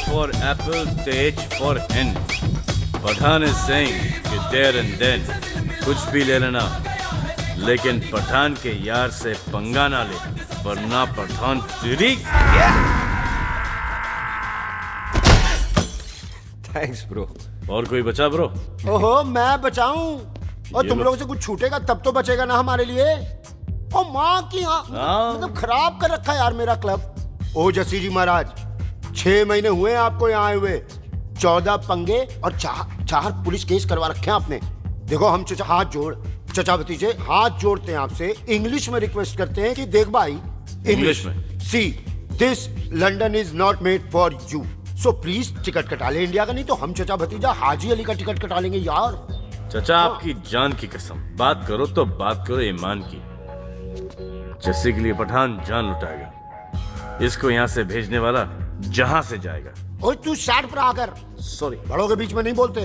for apple, the H for hen. Pathan is saying कि there and then कुछ भी ले लेना, लेकिन पठान के यार से पंगा ना ले, वरना पठान तेरी। Thanks bro. और कोई बचा ब्रो? ओहो मैं बचाऊं? और तुम लोगों से कुछ छूटेगा तब तो बचेगा ना हमारे लिए। ओ माँ की मतलब खराब कर रखा है यार मेरा क्लब। ओ जसी जी महाराज, 6 महीने हुए आपको यहाँ आए हुए, 14 पंगे और 4 पुलिस केस करवा रखे हैं आपने। देखो हम चचा भतीजे हाथ जोड़ते हैं आपसे, इंग्लिश में रिक्वेस्ट करते हैं कि देख भाई इंग्लिश में see this London is not made for you, so please ticket कटा ले इंडिया का, नहीं तो हम चचा भतीजा हाजी अली का टिकट कटा लेंगे यार। चचा आपकी जान की कसम, बात करो तो बात करो ईमान की। जैसे के लिए पठान जान लुटाएगा, इसको यहाँ से भेजने वाला जहां से जाएगा। ओए तू साइड पर आकर, सॉरी बड़ों के बीच में नहीं बोलते।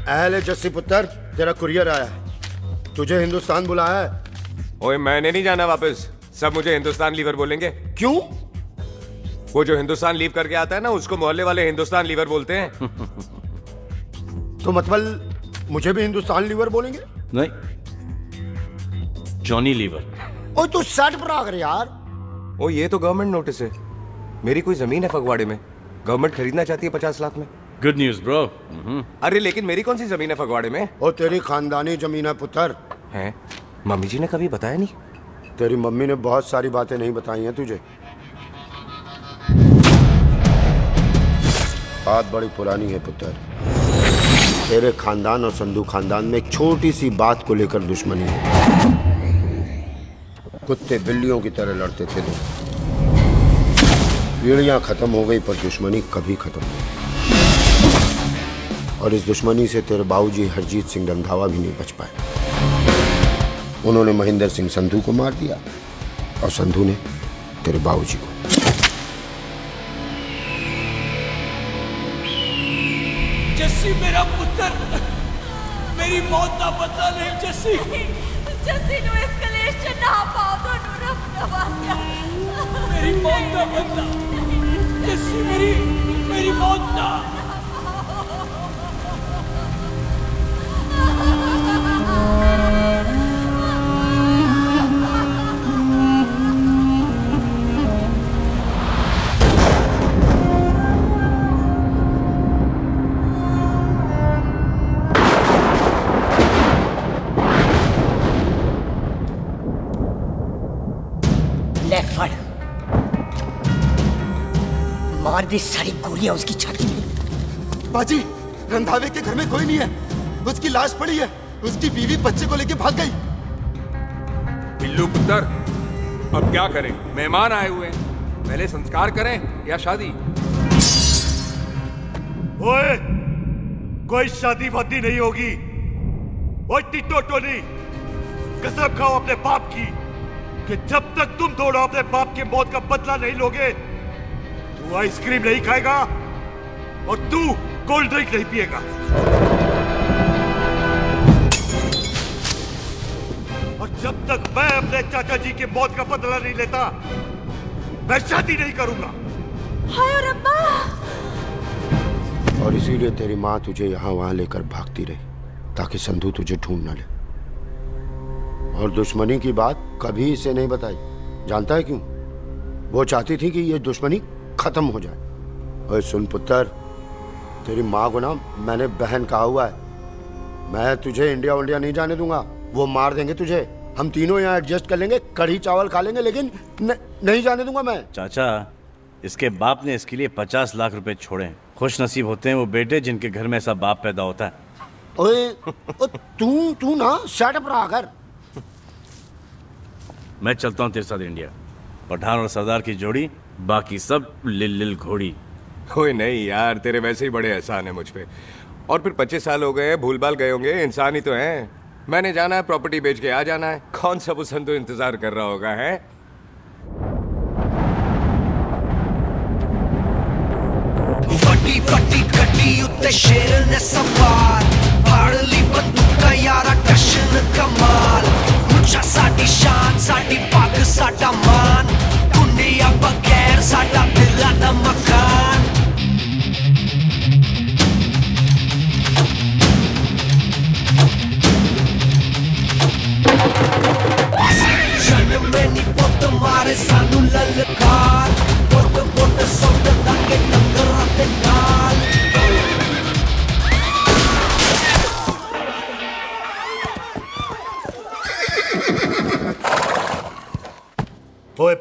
अहले जस्सी पुत्र, तेरा कुरियर आया है, तुझे हिंदुस्तान बुलाया है। ओए मैंने नहीं जाना वापस, सब मुझे हिंदुस्तान लीवर बोलेंगे। क्यों? वो जो हिंदुस्तान लीव करके आता है ना, उसको मोहल्ले वाले हिंदुस्तान लीवर बोलते हैं। तो मतलब मुझे भी हिंदुस्तान लीवर बोलेंगे? नहीं, जॉनी लीवर। ओए तू साइड पर आकर यार। ओ ये तो गवर्नमेंट नोटिस है, मेरी कोई जमीन है फगवाड़े में, गवर्नमेंट खरीदना चाहती है 50 लाख में। Good news bro. अरे लेकिन मेरी कौन सी जमीन है फगवाड़े में? ओ तेरी खानदानी जमीन है पुत्र। है? मम्मी जी ने कभी बताया नहीं? तेरी मम्मी ने बहुत सारी बातें नहीं बताई हैं तुझे। बात बड़ी पुरानी है पुत्र, तेरे खानदान और संधू खानदान में एक छोटी सी बात को लेकर दुश्मनी है। कुत्ते बिल्लियों की तरह लड़ते थे लोग, पीढ़ियां खत्म हो गई पर दुश्मनी कभी खत्म नहीं। और इस दुश्मनी से तेरे बाबूजी हरजीत सिंह रंधावा भी नहीं बच पाए। उन्होंने महेंद्र सिंह संधू को मार दिया और संधू ने तेरे बाबूजी को। जस्सी मेरा पुत्र, मेरी मौत का बदला ले जस्सी। जस्सी नु इस कलेश च ना पाओ तो रब नवाज़ा। मेरी मौत का बदला जस्सी, मेरी मौत का। मार दी सारी गोलियां उसकी छाती में। बाजी, रंधावे के घर में कोई नहीं है, उसकी लाश पड़ी है, उसकी बीवी बच्चे को लेके भाग गई। बिल्लू पुत्र, अब क्या करें? मेहमान आए हुए हैं, पहले संस्कार करें या शादी? ओए, कोई शादी वादी नहीं होगी। ओए टिटो नहीं, कसम खाओ अपने बाप की कि जब तक तुम दोनों अपने बाप की मौत का बदला नहीं लोगे, तू आइसक्रीम नहीं खाएगा और तू कोल्ड ड्रिंक नहीं पिएगा। और जब तक मैं अपने चाचा जी की मौत का बदला नहीं लेता, मैं शादी नहीं करूंगा। हाय रब्बा। और इसीलिए तेरी माँ तुझे यहाँ वहां लेकर भागती रही, ताकि संधू तुझे ढूंढ न ले। और दुश्मनी की बात कभी इसे नहीं बताई, जानता है क्यों? वो चाहती थी कि ये दुश्मनी खत्म हो जाए। ओए सुन पुत्र, तेरी माँ को ना मैंने बहन कहा हुआ है, मैं तुझे इंडिया नहीं जाने दूंगा। वो मार देंगे तुझे, हम तीनों यहाँ एडजस्ट कर लेंगे, कढ़ी चावल खा लेंगे, लेकिन नहीं जाने दूंगा मैं। चाचा, इसके बाप ने इसके लिए 50 लाख रुपए छोड़े हैं। खुश नसीब होते हैं वो बेटे जिनके घर में ऐसा बाप पैदा होता है। ओए तू ना शट अप रहा कर। मैं चलता हूँ तेरे साथ इंडिया। पठान और सरदार की जोड़ी, बाकी सब लिल घोड़ी। ओए नहीं यार, तेरे वैसे ही बड़े एहसान है मुझ पे। और फिर 25 साल हो गए, भूल भाल गए होंगे, इंसान ही तो हैं। मैंने जाना है, प्रॉपर्टी बेच के आ जाना है। कौन सा वो संधू इंतजार कर रहा होगा? है फटी फटी कटी उत्ते शेर ने सवार फाड़ ली बंदूक यारा टशन कमाल। मुझा साडी शान, साडी पग, साडा मान, दुनिया बगैर साडा दिल दा मकान।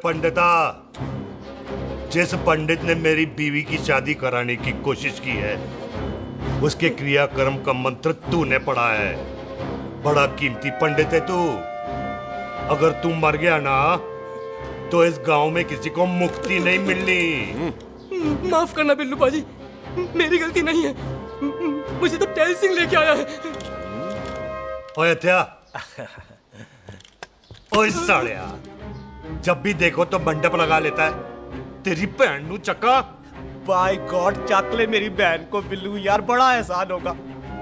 पंडिता, जिस पंडित ने मेरी बीवी की शादी कराने की कोशिश की है, उसके क्रियाकर्म का मंत्र तूने पढ़ा है। बड़ा कीमती पंडित है तू। अगर तू मर गया ना तो इस गांव में किसी को मुक्ति नहीं मिलनी। माफ करना बिल्लू बाजी, मेरी गलती नहीं है। मुझे तो टैल सिंह लेके आया है। ओए हत्या, ओए सालिया, जब भी देखो तो मंडप लगा लेता है। तेरी भैन नू चक्का। बाय गॉड, चक ले मेरी बहन को बिल्लू यार, बड़ा एहसान होगा।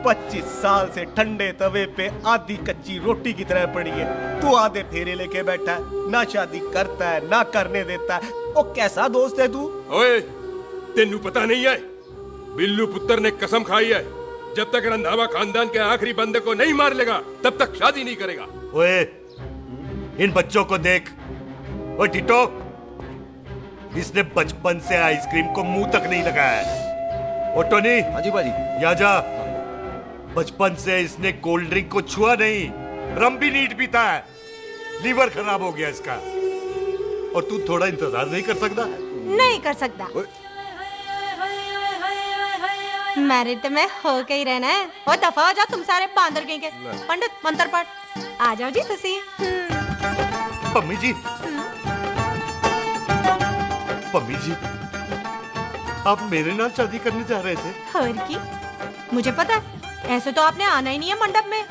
25 साल से ठंडे तवे पे आधी कच्ची रोटी की तरह पड़ी है। तू आधे फेरे लेके बैठा है, ना शादी करता है ना करने देता है। ओ कैसा दोस्त है तू? ओए, तेनू पता नहीं है, बिल्लू पुत्र ने कसम खाई है, जब तक रंधावा खानदान के आखिरी बंदे को नहीं मार लेगा तब तक शादी नहीं करेगा। ओए, इन बच्चों को देख। ओए टिटो, इसने बचपन से आइसक्रीम को मुंह तक नहीं लगाया है। ओ टोनी। हाँ जी बाजी। या जा। बचपन से इसने कोल्ड ड्रिंक को छुआ नहीं, रम भी नीट पीता है। लीवर खराब हो गया इसका। और तू थोड़ा इंतजार नहीं कर सकता? नहीं कर सकता। मैरिड तो मैं हो के ही रहना है। ओ दफा हो जाओ तुम सारे बांदर कहीं के। पंडित मंत्र पढ़। आ जाओ जी तुसी। पम्मी जी, पम्मी जी, आप मेरे नाल शादी करने जा रहे थे? और की, मुझे पता है ऐसे तो आपने आना ही नहीं है मंडप में,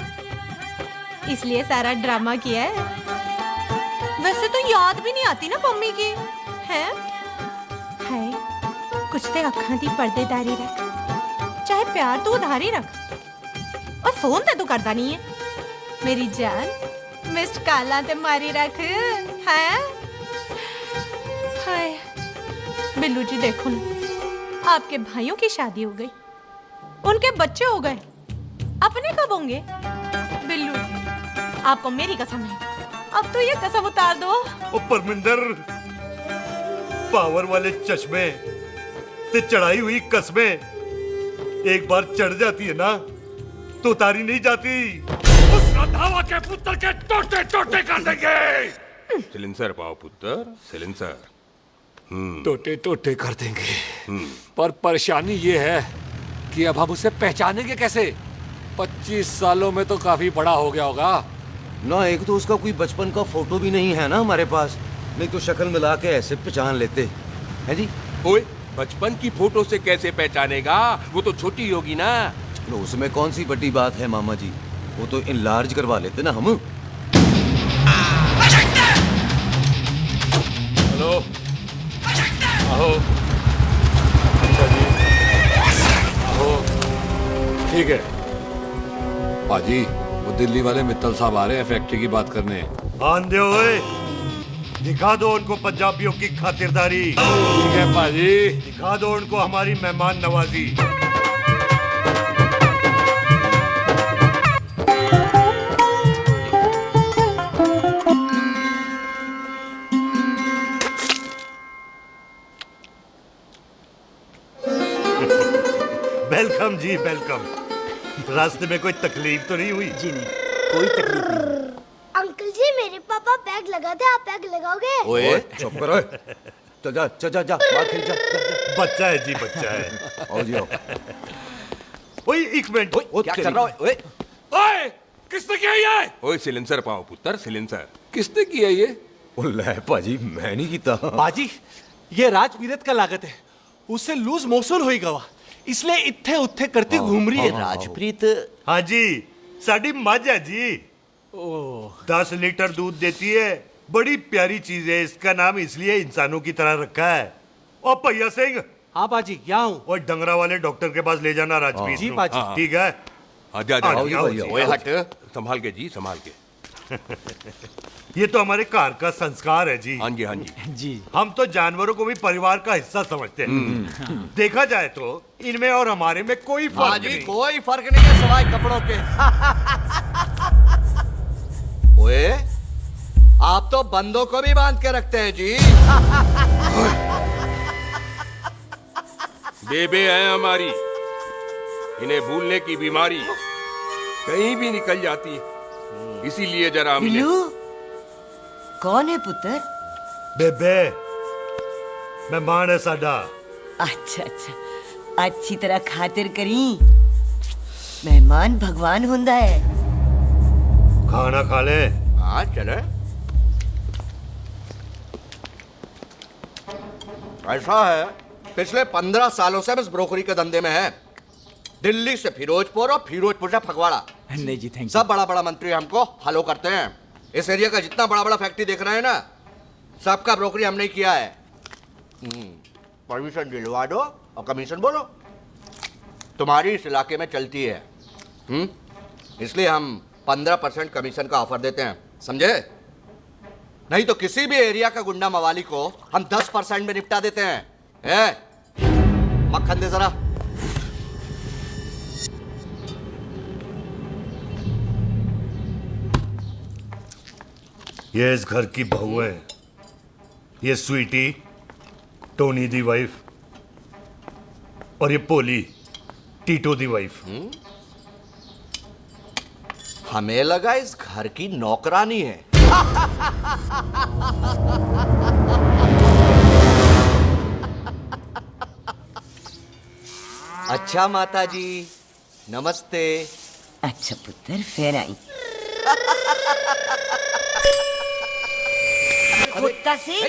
इसलिए सारा ड्रामा किया है। वैसे तो याद भी नहीं आती ना पम्मी की है। हाय, कुछ ते अखां दी पर्देदारी रख, चाहे प्यार तो उधारी रख, और फोन ते तू करता नहीं है। मेरी जान मिस्ड काला ते मारी रख है। हाय बिल्लू जी, देखो ना, आपके भाइयों की शादी हो गई, उनके बच्चे हो गए, अपने कब होंगे? बिल्लू जी, आपको मेरी कसम है, अब तो ये कसम उतार दो। ओ परमिंदर, पावर वाले चश्मे ते चढ़ाई हुई कस्में एक बार चढ़ जाती है ना तो उतारी नहीं जाती। उस रंधावा के पुत्र के टोटे टोटे कर देंगे। सिलेंसर पाओ पुत्र, सिलेंसर। टोटे टोटे कर देंगे, पर परेशानी ये है कि अब हम उसे पहचानेंगे कैसे? 25 सालों में तो काफी बड़ा हो गया होगा ना। एक तो उसका कोई बचपन का फोटो भी नहीं है ना हमारे पास, नहीं तो शक्ल मिला के ऐसे पहचान लेते हैं जी। ओए, बचपन की फोटो से कैसे पहचानेगा? वो तो छोटी होगी ना। तो उसमें कौन सी बड़ी बात है मामा जी, वो तो इनलार्ज करवा लेते ना हम। हेलो, आओ। आओ, ठीक है पाजी, वो दिल्ली वाले मित्तल साहब आ रहे हैं फैक्ट्री की बात करने। आंधे ओए, दिखा दो उनको पंजाबियों की खातिरदारी। ठीक है पाजी, दिखा दो उनको हमारी मेहमान नवाजी। वेलकम जी, वेलकम। रास्ते में कोई तकलीफ तो नहीं हुई? जी नहीं, कोई तकलीफ नहीं। अंकल जी, मेरे पापा पैग लगाते, आप पैग लगाओगे? ओए चुप करो। चल जा चल जा जा, बाहर खेल जा, जा, जा। बच्चा है जी, बच्चा है। आओ जी आओ। ओए एक मिनट, क्या कर रहा है? ओए ओए, किसने किया ये? ओए सिलेंसर पाओ पुत्र, सिलेंसर। किसने किया ये? ले भाजी, मैं नहीं कीता। बाजी, ये राजवीरत का लागत है, उससे लूज मोशन होई गवा, इसलिए इत्थे उत्थे करती घूम रही है। राजप्रीत। हाँ जी, साड़ी मझ है जी। 10 लीटर दूध देती है, बड़ी प्यारी चीज है। इसका नाम इसलिए इंसानों की तरह रखा है। ओ भैया सिंह। हाँ बाजी, यहाँ हूँ। और डंगरा वाले डॉक्टर के पास ले जाना राजवीर। जी बाजी। ठीक है। आजा ओए हट, संभाल के जी, संभाल के। ये तो हमारे घर का संस्कार है जी। हाँ जी, हाँ जी जी। हम तो जानवरों को भी परिवार का हिस्सा समझते हैं। देखा जाए तो इनमें और हमारे में कोई फर्क नहीं। कोई फर्क नहीं है सिवाय कपड़ों के। ओए, आप तो बंदों को भी बांध के रखते हैं जी। बेबे है हमारी, इन्हें भूलने की बीमारी कहीं भी निकल जाती है, इसीलिए जरा बिल्लू, कौन है पुत्र? बेबे मेहमान है साडा। अच्छा अच्छा अच्छी तरह खातिर करी। मेहमान भगवान हुंदा है। खाना खा ले। हाँ चले। ऐसा है, पिछले 15 सालों से हम इस ब्रोकरी के धंधे में हैं। दिल्ली से फिरोजपुर और फिरोजपुर से फगवाड़ा। नहीं जी थैंक सब बड़ा बड़ा मंत्री हमको फॉलो करते हैं। इस एरिया का जितना बड़ा बड़ा फैक्ट्री देख रहे हैं ना, सबका ब्रोकरी हमने किया है। परमिशन दिलवा दो और कमीशन बोलो। तुम्हारी इस इलाके में चलती है। इसलिए हम 15% कमीशन का ऑफर देते हैं, समझे? नहीं तो किसी भी एरिया का गुंडा मवाली को हम 10% में निपटा देते हैं। मक्खन दे जरा। ये इस घर की बहू है। ये स्वीटी, टोनी दी वाइफ, और ये पोली, टीटो दी वाइफ। हमें लगा इस घर की नौकरानी है। अच्छा माता जी, नमस्ते। अच्छा पुत्र फिर आई। खोता सिंह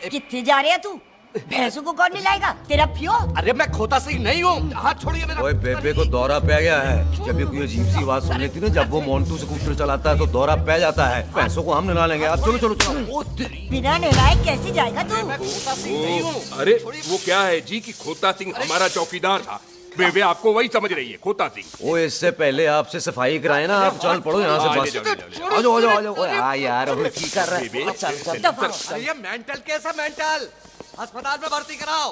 कितने जा रहे है तू? भैंसों को कौन मिलाएगा? तेरा प्यो? अरे मैं खोता सिंह नहीं हूँ। हाथ छोड़िए मेरा। ओए बेबे को दौरा पै गया है। जब भी कोई अजीब सी आवाज सुन लेती ना, जब वो मोन्टू स्कूटर चलाता है तो दौरा पै जाता है। भैंसों को हम नहला लेंगे। आप चलो चलो चलो। बिना नहलाए कैसे जाएगा तू? अरे वो क्या है जी कि खोता सिंह हमारा चौकीदार था। बेबे आपको वही समझ रही है, खोता सिंह। ओ इससे पहले आपसे सफाई कराए ना। आप चल पड़ो यहाँ से बस। आ जाओ आ जाओ आ जाओ। ओए हाँ यार, अब की कर रहा है? चल ये मेंटल केस है, मेंटल। अस्पताल में भर्ती कराओ।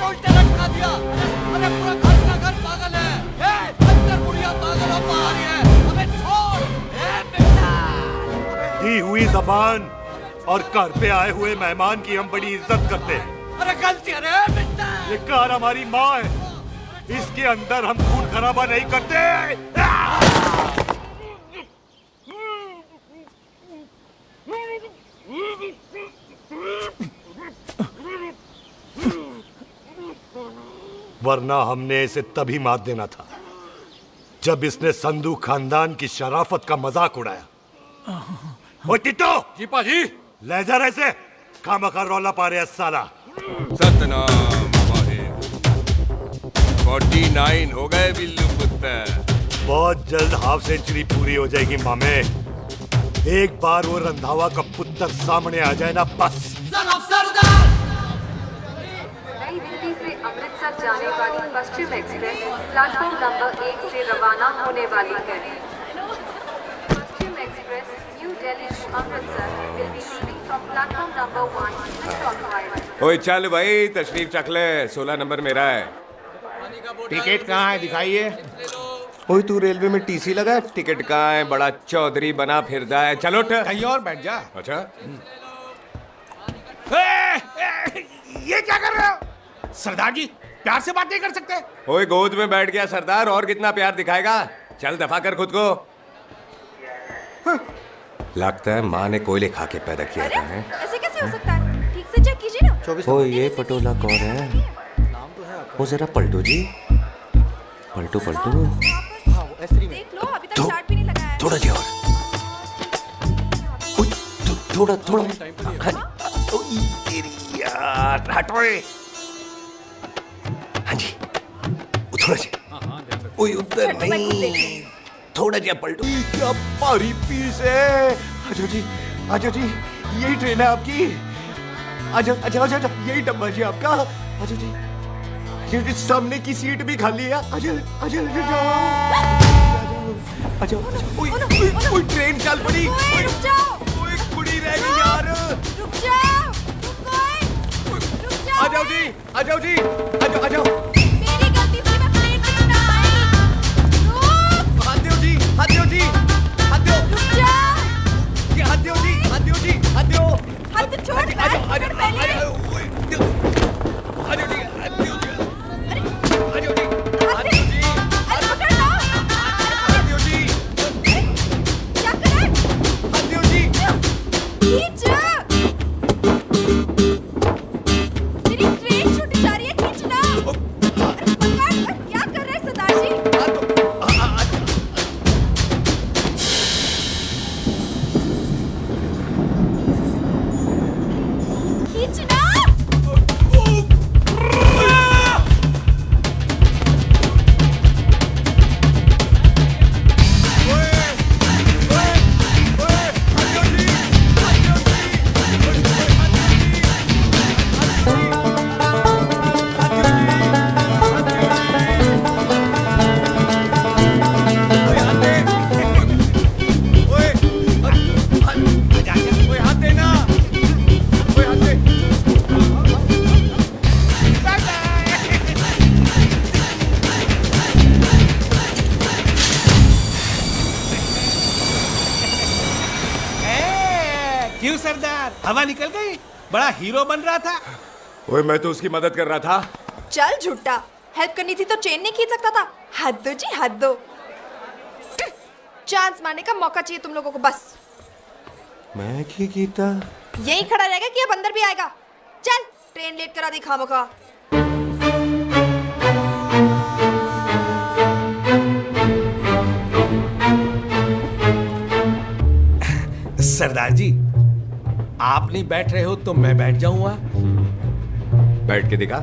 उल्टे लटका दिया। अरे पूरा घर का घर पागल है। अंदर बुढ़िया पागल और बाहर है। अबे छोड़। बेटा दी हुई जबान और घर पे आए हुए मेहमान की हम बड़ी इज्जत करते हैं। अरे गलती है बेटा। ये कार हमारी माँ है। इसके अंदर हम खून खराबा नहीं करते। वरना हमने इसे तभी मार देना था जब इसने संधू खानदान की शराफत का मजाक उड़ाया। ओ टिट्टो जी पाजी, ले जा रहे से खामखा रौला पा रहे साला। सतनाम महादेव। 49 हो गए बिल्लू पुत्र। बहुत जल्द हाफ सेंचुरी पूरी हो जाएगी मामे। एक बार वो रंधावा का पुत्र सामने आ जाए ना, बस। नई दिल्ली से अमृतसर जाने वाली पश्चिम एक्सप्रेस प्लेटफॉर्म नंबर 1 से रवाना होने वाली है। Paschim express new Delhi to Amritsar will be leaving from platform number 1। ओए चल भाई, तशरीफ चख ले। 16 नंबर मेरा है। टिकट कहाँ है? दिखाइए। ओए तू रेलवे में टीसी लगा है? टिकट कहाँ है? बड़ा चौधरी बना फिरदा है। चलो कहीं और बैठ जा। अच्छा ये क्या कर रहे हो? सरदार जी प्यार से बात नहीं कर सकते? ओए गोद में बैठ गया सरदार, और कितना प्यार दिखाएगा? चल दफा कर खुद को। लगता है माँ ने कोयले खा के पैदा किया था। ऐसे कैसे हो सकता है? ठीक से चेक कीजिए ना। ओ ये पटोला कौन है? वो जरा पलटो जी, पलटो पलटो। देख लो, अभी तक चार्ट भी नहीं लगा है। थोड़ा जी और। थोड़ा थोड़ा। यार हटो। हाँ जी, थोड़ा जी। ओए उधर नहीं, थोड़ा जी पलटो। क्या भारी पीस है। आजो जी, आजो जी, यही ट्रेन है आपकी। आजो आजो आजो, यही डब्बा जी आपका। आजो जी, ये सामने की सीट भी खाली है। आजो आजो आजो। ओए ट्रेन चल पड़ी। रुक जाओ। ओए कुड़ी रह गई यार। रुक जाओ। आ जाओ जी, आ जाओ जी, आ जाओ आ जाओ। मेरी गलती थी, मैं प्लेन में ना आई। रुक। हाथ दो जी, हाथ दो जी, हाथ दो। रुक जा। ये हाथ दो जी, हाथ दो जी, हाथ दो। हाथ छोड़। आ जाओ आ जाओ। यार, हवा निकल गई। बड़ा हीरो बन रहा था। ओए मैं तो उसकी मदद कर रहा था। चल झूठा, हेल्प करनी थी तो चेन नहीं खींच सकता था। हद दो जी, हद दो। चांस मारने का मौका चाहिए तुम लोगों को बस। मैं की कीता यही खड़ा रहेगा कि अब अंदर भी आएगा? चल ट्रेन लेट करा दी खामोखा। सरदार जी, आप नहीं बैठ रहे हो तो मैं बैठ जाऊंगा। बैठ के दिखा।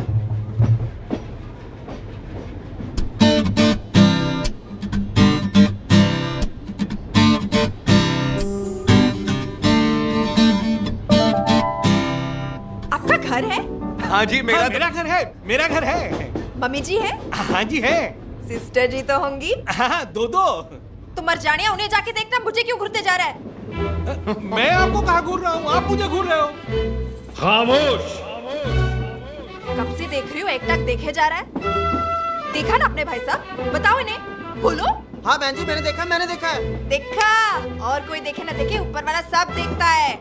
आपका घर है? हाँ जी, मेरा घर है। मेरा घर है। मम्मी जी है? हाँ जी है। सिस्टर जी तो होंगी? हाँ, दो। तुम मर जाने, उन्हें जाके देखना मुझे क्यों घूरते जा रहा है। मैं आपको कहाँ घूर रहा हूँ, आप मुझे घूर रहे हो। खामोश। कब से देख रही हो, एक टक देखे जा रहा है। देखा ना अपने भाई साहब, बताओ इन्हें, बोलो। हाँ बहन जी, मैंने देखा है। देखा? और कोई देखे ना देखे, ऊपर वाला सब देखता है।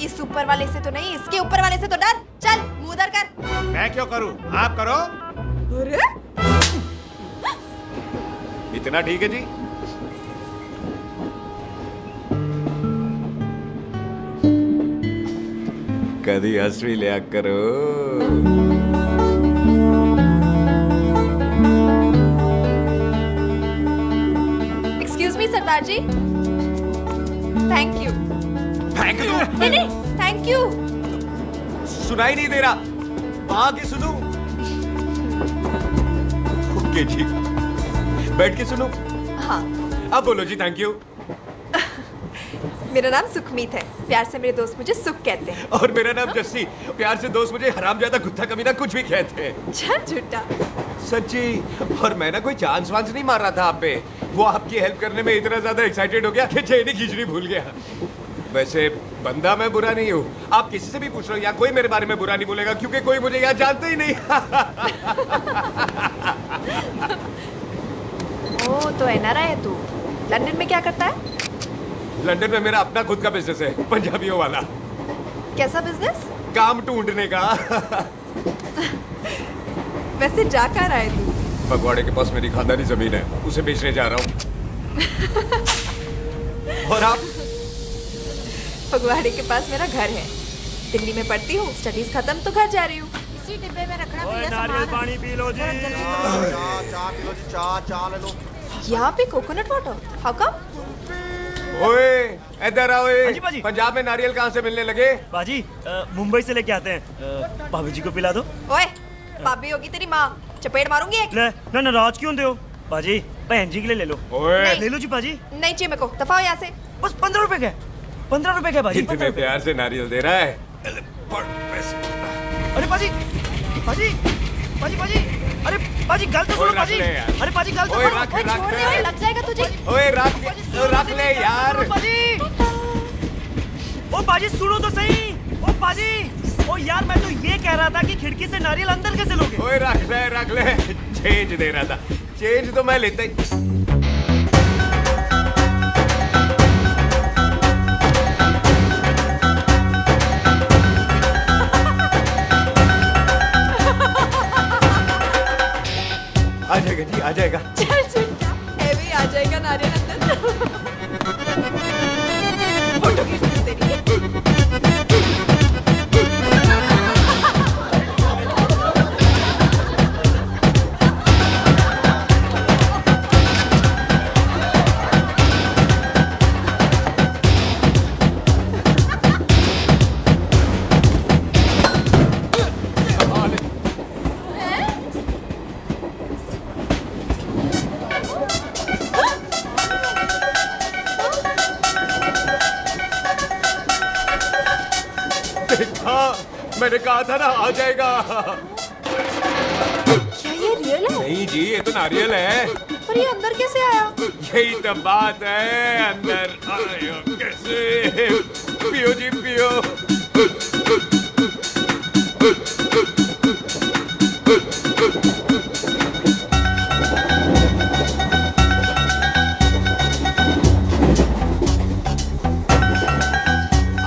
इस ऊपर वाले से तो नहीं, इसके ऊपर वाले से तो डर। चल मुंह उधर कर। मैं क्यों करूँ, आप करो। अरे इतना ठीक है जी। कभी हंस भी लिया करो। Excuse me Sardar ji. Thank you. Thank you? नहीं, थैंक यू। सुनाई नहीं दे रहा, आके सुनो। ओके जी, बैठ के सुनो। हाँ। अब बोलो जी थैंक यू। मेरा नाम सुखमीत है, प्यार से मेरे दोस्त मुझे सुख कहते हैं। और मेरा नाम जस्सी, प्यार से दोस्त मुझे हरामजादा, कुत्ता कमीना कुछ भी कहते हैं। चल झूठा। सच्ची। और मैं ना कोई चांस वांस नहीं मार रहा था आप पे, वो आपकी हेल्प करने में इतना ज्यादा एक्साइटेड हो गया कि चेन खींचनी भूल गया। वैसे बंदा मैं बुरा नहीं हूँ, आप किसी से भी पूछ लो, यहाँ कोई मेरे बारे में बुरा नहीं बोलेगा क्योंकि कोई मुझे यहाँ जानते ही नहीं। ओ तो एनआरआई है तू। लंदन में क्या करता है? लंदन में मेरा अपना खुद का बिजनेस है, पंजाबियों वाला। कैसा बिजनेस? काम ढूंढने का। वैसे जा कहाँ रहा है तू? फगवाड़े के पास मेरी खानदानी जमीन है, उसे बेचने जा रहा हूँ। और आप? फगवाड़े के पास मेरा घर है, दिल्ली में पढ़ती हूँ, स्टडीज खत्म तो घर जा रही हूँ। इसी डिब्बे में रखना भैया, नारियल पानी पी लो जी। चाय पी लो जी, चाय ले लो। यहाँ पे कोकोनट वाटर, हाउ कम? ओए इधर आओ। पंजाब में नारियल कहाँ से मिलने लगे? बाजी मुंबई से लेके आते हैं, भाभी जी को पिला दो। ओए भाभी होगी तेरी माँ, चपेट मारूंगी एक। ना नाराज क्यों हो बाजी, बहन जी के लिए ले लो। ओए ले लो जी बाजी। नहीं चाहिए मेरे को, दफा हो यहाँ से। बस 15 रुपए के, 15 रुपए के बाजी। इतने प्यार से नारियल दे रहा है। अरे बाजी, बाजी, बाजी, बाजी, अरे बाजी गल तो सुनो बाजी। अरे बाजी गल तो सुनो। ओए छोड़ दे, ओए लग जाएगा तुझे। ओए रख ले यार। बाजी, ओ बाजी सुनो तो सही। ओ बाजी, ओ यार मैं तो ये कह रहा था कि खिड़की से नारियल अंदर कैसे लोगे? ओए रख ले। चेंज दे रहा था, चेंज तो मैं लेता ही। आ जाएगा जी, आ जाएगा। चल चिंता, भी आ जाएगा नारियल अंदर। फोटो खींच ली तेरी। मैंने कहा था ना आ जाएगा। क्या ये रियल है? नहीं जी, ये तो नारियल है। पर ये अंदर कैसे आया? यही तो बात है, अंदर आया कैसे? पियो जी पियो।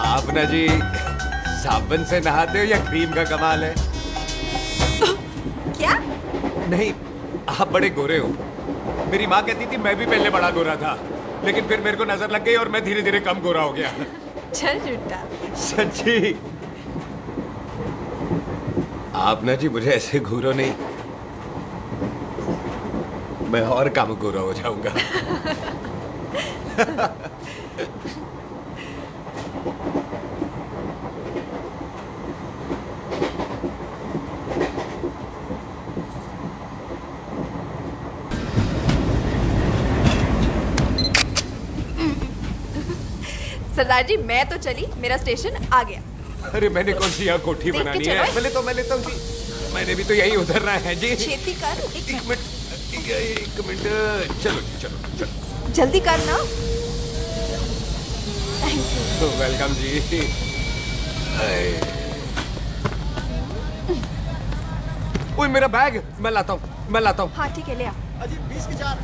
आपने आपना जी साबुन से नहाते हो या क्रीम का कमाल है? क्या? नहीं, आप बड़े गोरे हो। मेरी माँ कहती थी मैं भी पहले बड़ा गोरा था, लेकिन फिर मेरे को नजर लग गई और मैं धीरे धीरे कम गोरा हो गया। चल झूठा। सच्ची? आप ना जी मुझे ऐसे घूरो नहीं, मैं और कम गोरा हो जाऊंगा। सरदार जी मैं तो चली, मेरा स्टेशन आ गया। अरे मैंने कौन सी यहाँ कोठी देख के बनानी चलो। है? मैं लेता हूँ जी। मैंने भी तो यही उतरना है जी। छेती कर। एक मिनट। चलो जी, चलो। जल्दी कर ना। Thank you. वेलकम जी। ओए मेरा बैग मैं लाता हूँ। हाँ ठीक है, ले आ। अजी 20 की 4।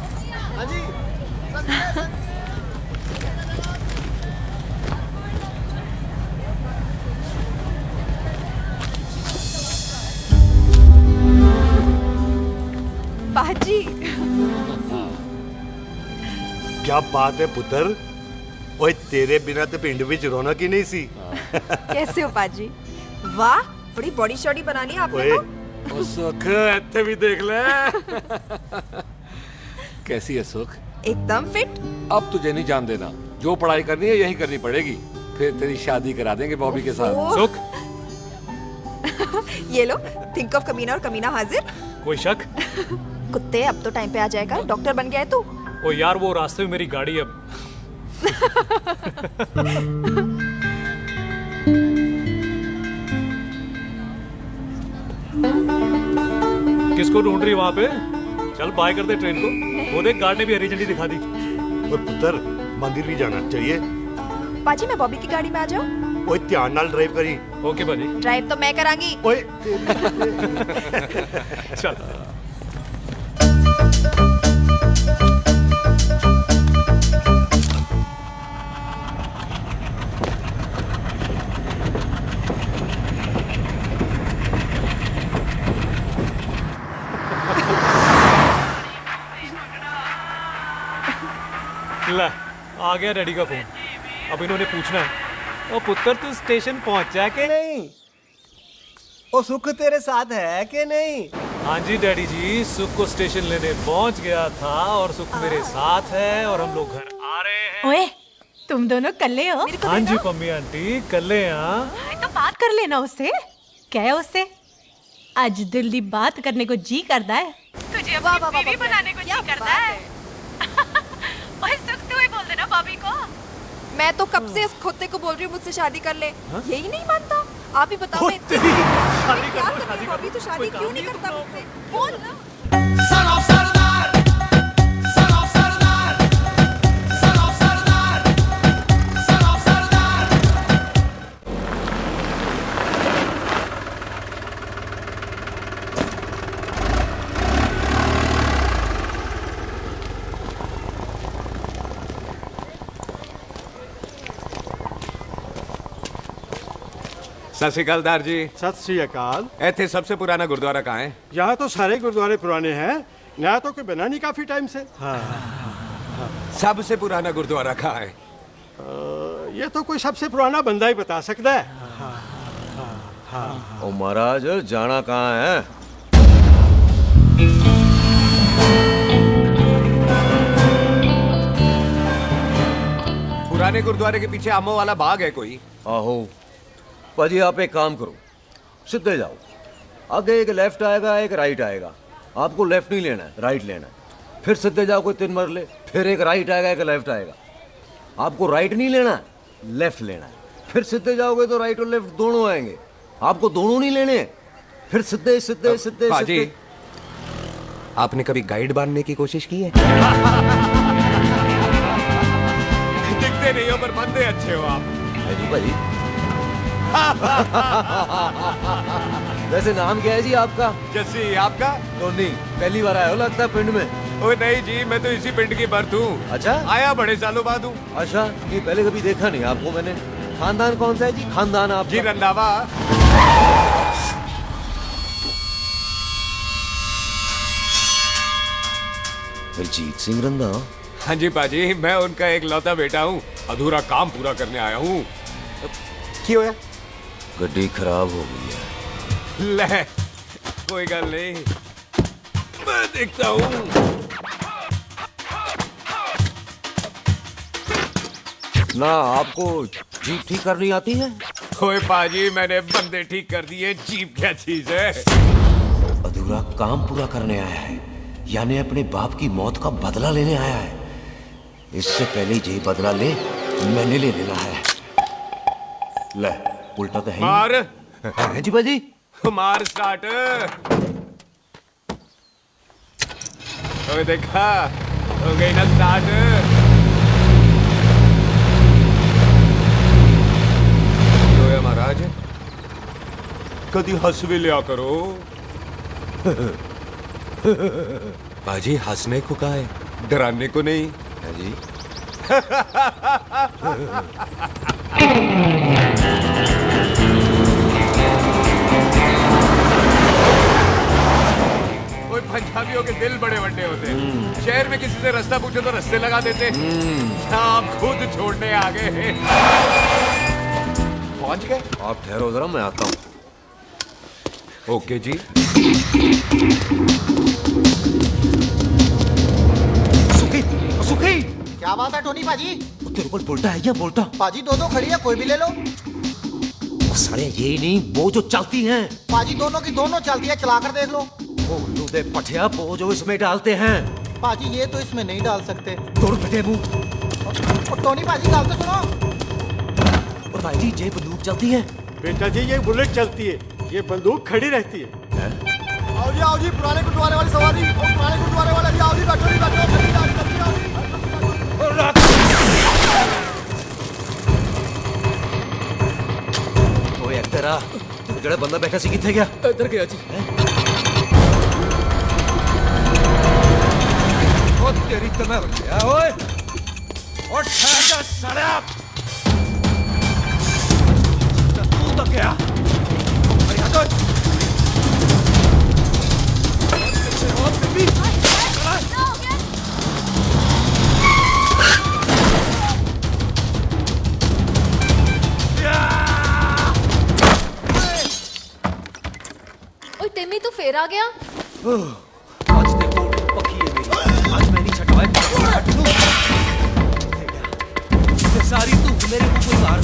हाँ जी। बाजी। क्या बात है पुत्र? ओए तेरे बिना तो पिंड विच रौनक ही नहीं सी। कैसे हो बाजी? वाह, बड़ी बॉडी शॉडी बना ली आपने तो। ओ सुख ऐसे भी देख ले। कैसी है सुख? एकदम फिट। अब तुझे नहीं जान देना, जो पढ़ाई करनी है यही करनी पड़ेगी, फिर तेरी शादी करा देंगे बॉबी के साथ। सुख ये लो, थिंक ऑफ कमीना और कमीना हाजिर। कोई शक? कुत्ते अब तो टाइम पे आ जाएगा, डॉक्टर बन गया है तू। ओ यार वो रास्ते में मेरी गाड़ी अब। किसको ढूंढ रही वहां पे? चल बाय कर दे ट्रेन को। वो देख गार्ड ने भी हरी झंडी दिखा दी। ओए पुत्र मंदिर भी जाना चाहिए। बाजी मैं बॉबी की गाड़ी में आ जाऊं? ओए ध्यान नाल ड्राइव करी। ओके बाजी। ड्राइव तो मैं करांगी। ओए चल। ला, आ गया डैडी का फोन। अब इन्होंने पूछना है, ओ पुत्र तू स्टेशन पहुंचा के नहीं? ओ सुख तेरे साथ है कि नहीं? हाँ जी डैडी जी, सुख को स्टेशन लेने पहुंच गया था और सुख मेरे साथ है और हम लोग घर आ रहे हैं। ओए, तुम दोनों कल्ले हो? हाँ जी पम्मी आंटी, कल्ले हैं। तो बात कर लेना उससे। क्या है उससे? आज दिल दी बात करने को जी करता है। तुझे अपनी बीवी बनाने को जी करता है। ओए सुख, तू ही बोल देना बॉबी को। मैं तो कब से इस खोते को बोल रही हूँ मुझसे शादी कर ले। यही नहीं मानता। आप ही बताओ मैं क्या करूँ? बॉबी तो शादी क्यों नहीं करता मुझसे? बोल ना। सत श्री अकाल दार जी। सत श्री अकाल। ऐथे सबसे पुराना गुरुद्वारा कहाँ है? यहाँ तो सारे गुरुद्वारे पुराने हैं, नया तो कोई बना नहीं काफी टाइम से। हाँ। सबसे पुराना गुरुद्वारा कहाँ है? ये तो कोई सबसे पुराना बंदा ही बता सकता है। ओ महाराज जाना कहाँ है? पुराने गुरुद्वारे के पीछे आमों वाला बाग है कोई? आहो पाजी, आप एक काम करो, सीधे जाओ। आगे एक लेफ्ट आएगा, एक राइट आएगा। आपको लेफ्ट नहीं लेना है, राइट लेना है। फिर सीधे जाओ कोई 3 मरले, फिर एक राइट आएगा, एक लेफ्ट आएगा। आपको राइट नहीं लेना है, लेफ्ट लेना है। फिर सीधे जाओगे तो राइट और लेफ्ट दोनों आएंगे। आपको दोनों नहीं लेने, फिर सीधे सीधे सीधे पाजी, आपने कभी गाइड बांधने की कोशिश की है? दिखते नहीं हो पर बंदे अच्छे हो आप। जी भाई। वैसे नाम क्या है जी आपका? जस्सी। आपका? टोनी। पहली बार आया हो लगता है पिंड में। ओए नहीं जी, मैं तो इसी पिंड की बर्थ हूँ। अच्छा? आया बड़े सालों बाद हूँ। अच्छा, ये पहले कभी देखा नहीं आपको मैंने। खानदान कौन सा है जी? खानदान आप जी रंधावा। अरिजीत सिंह रंधावा? हाँ जी पाजी, मैं उनका एक लौता बेटा हूँ। अधूरा काम पूरा करने आया हूँ। क्यों है? गड्डी खराब हो गई है। ले, कोई गल नहीं, मैं देखता हूँ। ना आपको जीप ठीक करनी आती है? ओए पाजी, मैंने बंदे ठीक कर दिए, जीप क्या चीज है? अधूरा काम पूरा करने आया है, यानी अपने बाप की मौत का बदला लेने आया है। इससे पहले ये बदला ले, मैंने ले लेना है। ले, उल्टा तो है मार। है जी बाजी। मार स्टार्ट। ओए देखा, हो गई ना स्टार्ट। महाराज, कभी हंस भी लिया करो। बाजी, हंसने को कहा है, डराने को नहीं है जी। कोई पंजाबियों के दिल बड़े बड़े होते हैं। शहर में किसी से रास्ता पूछो तो रास्ते लगा देते। आप खुद छोड़ने आ गए। पहुंच गए? आप ठहरो जरा, मैं आता हूं। ओके जी। सुखी, सुखी। क्या बात है टोनी पाजी? तेरे को बोलता है या बोलता? पाजी दो खड़ी है, कोई भी ले लो। सारे यही नहीं, वो जो चलती हैं। पाजी दोनों की दोनों चलती है, चला कर देख लो। ओ दे पठिया, वो जो इसमें डालते हैं। पाजी ये तो इसमें नहीं डाल सकते। तोड़ बेटे मुंह। और टोनी पाजी गाल तो सुनो। और भाई जी, ये बंदूक चलती है? बेटा जी, ये बुलेट चलती है, ये बंदूक खड़ी रहती है। आओ जी, पुराने गुरुद्वारे वाली सवारी। पुराने गुरुद्वारे वाले जी, आओ जी, बैठो जी, बैठो। ओए तेरा जेड़ा बंदा बैठा सी किथे गया? इधर गया जी। ओ तेरी तो मैं गया। ओए और ठहर जा साला। तू तो गया। अरे आ तो टिम्मी तू फेर आ गया। आज देखो पकी है मेरी, आज मैं नहीं छटवाए। सारी तू मेरे मुंह को मार।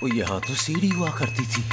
वो यहाँ तो सीढ़ी हुआ करती थी।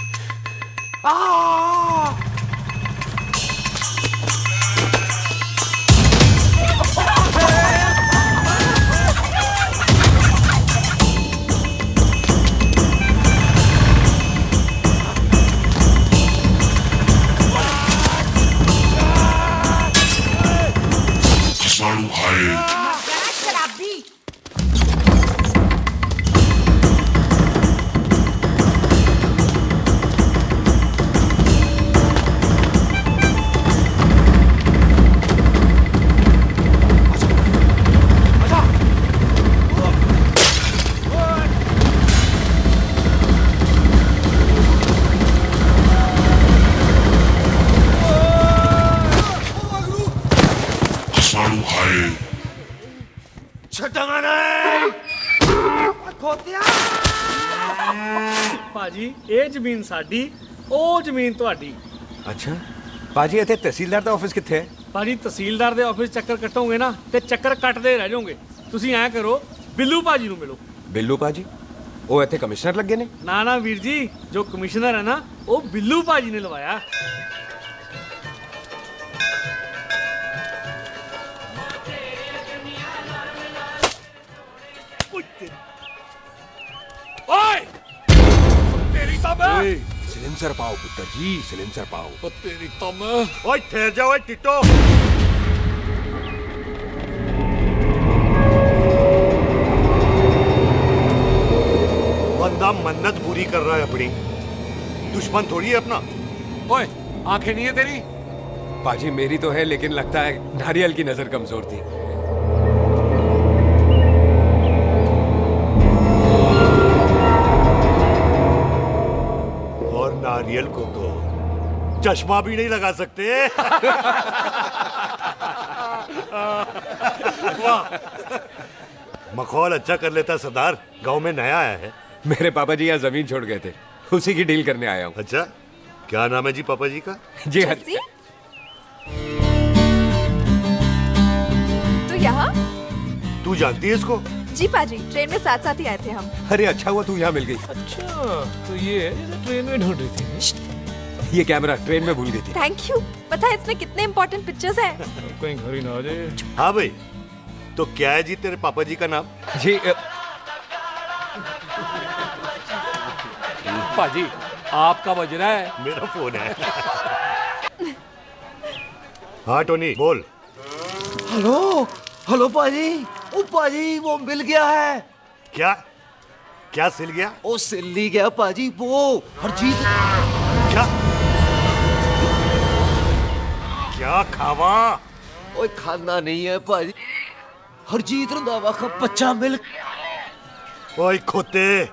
पाजी ये जमीन साडी, ओ जमीन तुहाडी। अच्छा पाजी, इत्थे तहसीलदार दा ऑफिस कित्थे है? पाजी तहसीलदार दे ऑफिस चक्कर कटोगे ना ते चक्कर कटदे रह जाओगे। तुसी ऐ करो, बिल्लू पाजी नू मिलो। बिल्लू पाजी? ओ इत्थे कमिश्नर लगे ने? ना ना वीर जी, जो कमिश्नर है ना वो बिल्लू पाजी ने लवाया। ओए! तेरी तो मैं! सिलेंसर पाओ पुत्र जी, सिलेंसर पाओ। तेरी तो मैं। ओए ठहर जाओ, ओए टिट्टो। बंदा मन्नत पूरी कर रहा है अपनी, दुश्मन थोड़ी है अपना। ओए, आंखें नहीं है तेरी? पाजी मेरी तो है, लेकिन लगता है नारियल की नजर कमजोर थी। और नारियल को तो चश्मा भी नहीं लगा सकते। वाह, मखौल अच्छा कर लेता सरदार। गांव में नया आया है। मेरे पापा जी यहाँ जमीन छोड़ गए थे, उसी की डील करने आया हूँ। अच्छा, क्या नाम है जी पापा जी का? जी हाँ। तो यहाँ? तू जानती है इसको? जी पाजी, ट्रेन में साथ साथ ही आए थे हम। अरे अच्छा हुआ तू यहाँ मिल गई। अच्छा, तो ये ट्रेन में ढूंढ रही थी। ये कैमरा ट्रेन में भूल गई थी। Thank you. पता है इसमें कितने इम्पोर्टेंट पिक्चर्स हैं। कहीं घर ही ना आ जाए। हाँ भाई, तो क्या है जी तेरे पापा जी का नाम? जी पाजी, आपका बज रहा है। मेरा फोन है। हाँ टोनी बोल। हेलो हेलो पाजी। ओ पाजी, वो मिल गया है। क्या क्या सिल गया? ओ सिल्ली गया पाजी, वो हरजीत। क्या क्या खावा? ओए खाना नहीं है पाजी, हरजीत रंधावा का बच्चा मिल। ओए खोते,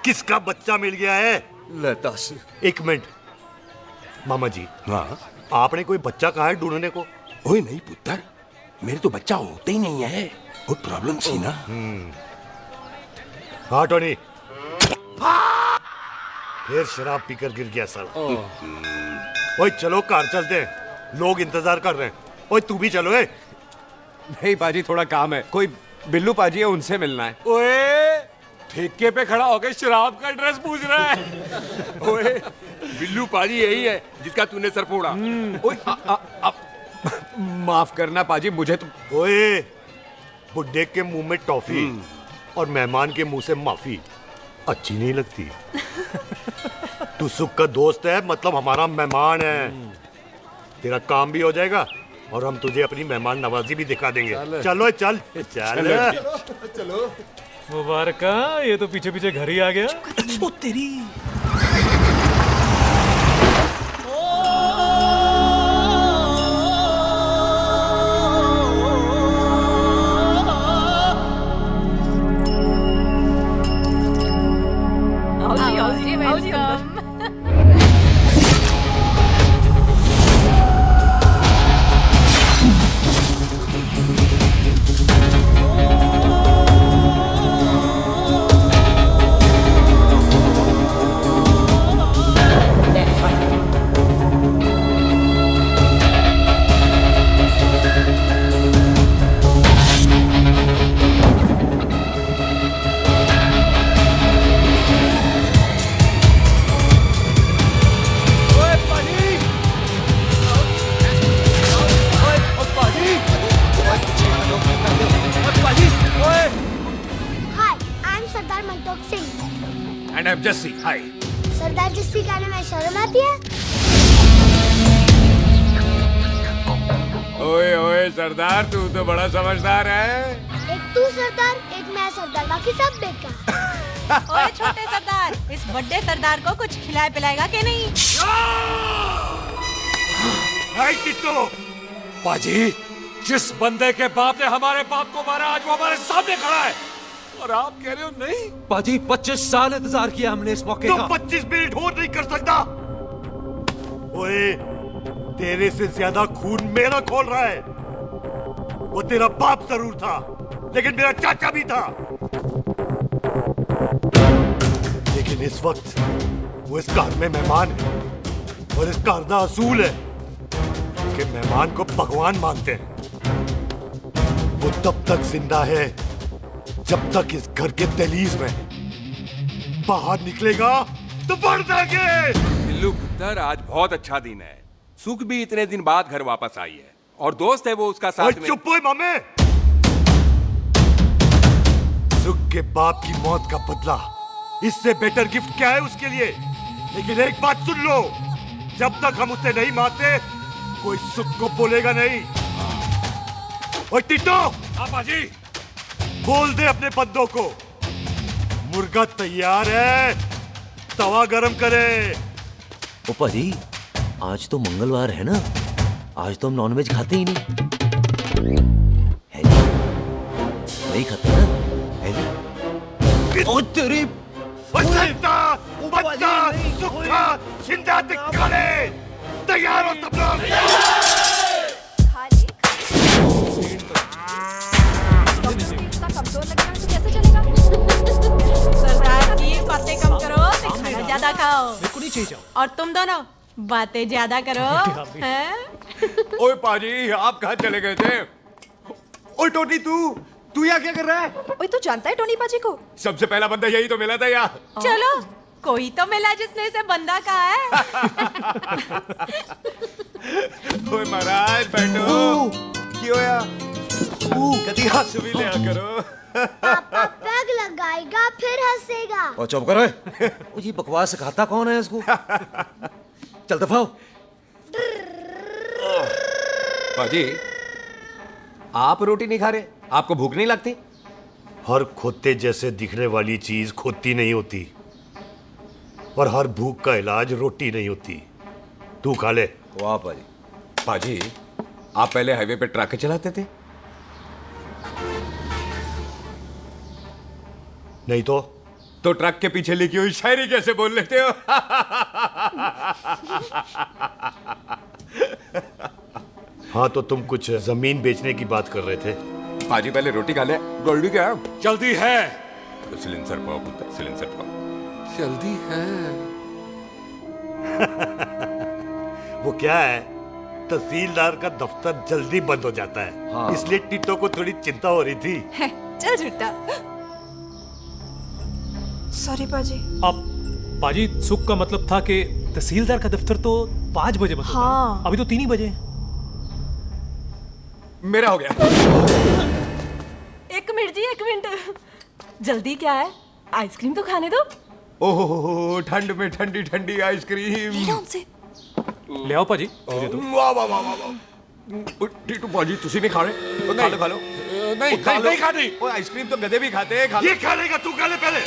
किसका बच्चा मिल गया है? ले दस। एक मिनट मामा जी। हाँ, आपने कोई बच्चा कहा है ढूंढने को? ओए नहीं पुत्र, मेरे तो बच्चा होता ही नहीं है। बहुत प्रॉब्लम थी ना। हाँ टोनी, फिर शराब पीकर गिर गया साला। ओए चलो कार चलते हैं, लोग इंतजार कर रहे हैं। ओए तू भी चलो। नहीं पाजी, थोड़ा काम है। कोई बिल्लू पाजी है, उनसे मिलना है। ओए, ठेके पे खड़ा होकर शराब का एड्रेस पूछ रहा है। ओए, बिल्लू पाजी यही है जिसका तूने सर फोड़ा। ओए, माफ करना पाजी, मुझे तो। ओए, बुड्ढे के मुंह में टॉफी और मेहमान के मुंह से माफी अच्छी नहीं लगती। तू सुख का दोस्त है, मतलब हमारा मेहमान है। तेरा काम भी हो जाएगा और हम तुझे अपनी मेहमान नवाजी भी दिखा देंगे। चलो चल चल चलो। मुबारक, ये तो पीछे पीछे घर ही आ गया। ओ तेरी। And I'm Jesse. Hi. सरदार जस्सी कहने में शर्म आती है? ओए ओए सरदार, तू तो बड़ा समझदार है। एक तू सरदार, एक मैं सरदार, बाकी सब बेकार। ओए छोटे सरदार, इस बड़े सरदार को कुछ खिलाए पिलाएगा कि नहीं? टिट्टो, पाजी, जिस बंदे के बाप ने हमारे बाप को मारा, आज वो हमारे सामने खड़ा है और आप कह रहे हो नहीं? पाजी 25 साल इंतजार किया हमने इस मौके का। 25 मिनट और नहीं कर सकता। ओए, तेरे से ज्यादा खून मेरा खोल रहा है। वो तेरा बाप जरूर था, लेकिन मेरा चाचा भी था। लेकिन इस वक्त वो इस कार में मेहमान है और इस कार का असूल है कि मेहमान को भगवान मानते हैं। वो तब तक जिंदा है जब तक इस घर के दहलीज में। बाहर निकलेगा तो बढ़ जाएंगे। बिल्लू पुत्र, आज बहुत अच्छा दिन है। सुख भी इतने दिन बाद घर वापस आई है और दोस्त है वो उसका साथ में। चुप हो मामे। सुख के बाप की मौत का बदला, इससे बेटर गिफ्ट क्या है उसके लिए? लेकिन एक बात सुन लो, जब तक हम उसे नहीं मारते कोई सुख को बोलेगा नहीं। ओए टिट्टो, पाजी, बोल दे अपने बंदों को मुर्गा तैयार है, तवा गरम करे। ओ पाजी, आज तो मंगलवार है ना, आज तो हम नॉनवेज खाते ही नहीं है जी? नहीं खाते ना है जी? ओ तेरी बच्चा सुखा जिंदा दिखाने तैयार हो सब लोग। कमजोर लग रहा है तो कैसे चलेगा? सरदार जी बातें कम करो, खाना ज्यादा खाओ। बिल्कुल नहीं चाहिए। और तुम दोनों बातें ज्यादा करो। हैं? ओए पाजी, आप कहाँ चले गए थे? ओए टोनी, तू यहाँ क्या कर रहा है? ओए तू जानता है टोनी पाजी को? सबसे पहला बंदा यही तो मिला था यार। चलो कोई तो मिला जिसने इसे बंदा कहा है। ओए महाराज बैठो। क्यों यार? कभी हंस भी लिया करो। पापा पैग लगाएगा फिर हंसेगा। और चुप करो। ओ ये बकवास सिखाता कौन है इसको? चल दफाओ। पाजी, आप रोटी नहीं खा रहे? आपको भूख नहीं लगती? हर खोते जैसे दिखने वाली चीज खोती नहीं होती और हर भूख का इलाज रोटी नहीं होती। तू खा ले। वाह पाजी। पाजी, आप पहले हाईवे पे ट्रक चलाते थे? नहीं तो ट्रक के पीछे लिखी हुई शायरी कैसे बोल लेते हो? हाँ तो तुम कुछ जमीन बेचने की बात कर रहे थे। पाजी पहले रोटी खा ले। गोल्डी क्या जल्दी है? सिलेंसर पाओ पुत्र, सिलेंसर पाओ। जल्दी है। वो क्या है, तहसीलदार का दफ्तर जल्दी बंद हो जाता है। हाँ। इसलिए टिट्टो को थोड़ी चिंता हो रही थी। चल झूठा। सॉरी पाजी। अब पाजी सुख का मतलब था कि तहसीलदार का दफ्तर तो 5 बजे बंद होता है। हाँ। अभी तो 3 ही बजे। मेरा हो गया। एक मिनट जी, एक मिनट। जल्दी क्या है? आइसक्रीम तो खाने दो। ओह ठंड में ठंडी ठंडी आइसक्रीम। ले आओ पाजी। वाह वाह वाह वाह। टीटू पाजी तुसी नहीं खा रहे? खा लो खा लो। नहीं नहीं खाती। वो आइसक्रीम तो गधे भी खाते हैं। ये खा लेगा, तू खा ले पहले।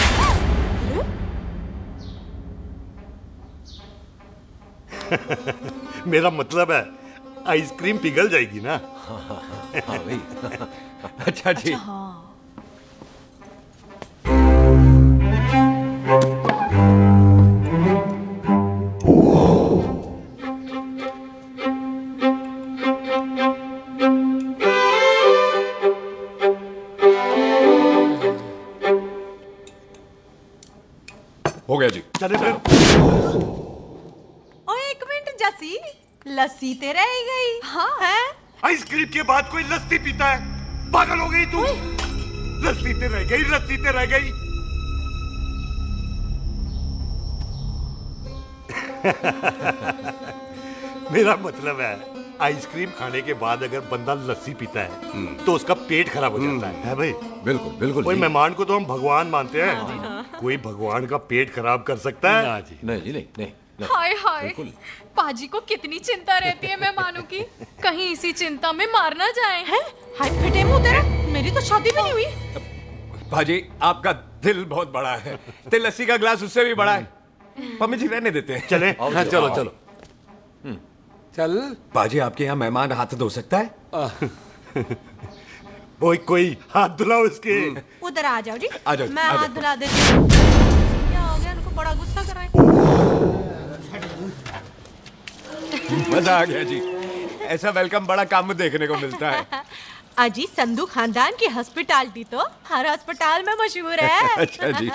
मेरा मतलब है आइसक्रीम पिघल जाएगी ना। हाँ भाई। अच्छा जी। हो गया जी। चले फिर। ओ एक मिनट जसी, लस्सी ते रह गई। हाँ है? आइसक्रीम के बाद कोई लस्सी पीता है? पागल हो गई तू? लस्सी ते रह गई, लस्सी ते रह गई। मेरा मतलब है आइसक्रीम खाने के बाद अगर बंदा लस्सी पीता है तो उसका पेट खराब हो जाता है भाई? बिल्कुल बिल्कुल। कोई मेहमान को तो हम भगवान मानते हैं। कोई भगवान का पेट खराब कर सकता है? ना जी। नहीं जी, नहीं नहीं। हाय हाय, पाजी को कितनी चिंता रहती है मेहमानों की। कहीं इसी चिंता में मार ना जाए। हैं? हाय फिटे मुंह तेरा, मेरी तो शादी भी नहीं हुई। पाजी आपका दिल बहुत बड़ा है। ते लस्सी का ग्लास उससे भी बड़ा है। मम्मी जी रहने देते हैं। चले। हाँ चलो चलो। चल। पाजी आपके यहाँ मेहमान हाथ धो सकता है? कोई हाथ धुलाओ इसके। उधर आ जाओ जी। आ जाओ, मैं आ हाथ जाओ। धुला देती हूँ। क्या हो गया, उनको बड़ा गुस्सा कर रहे हैं। मजा आ गया जी। ऐसा वेलकम बड़ा काम देखने को मिलता है। अजी संधू खानदान की हॉस्पिटैलिटी तो हर अस्पताल में मशहूर है। अच्छा जी।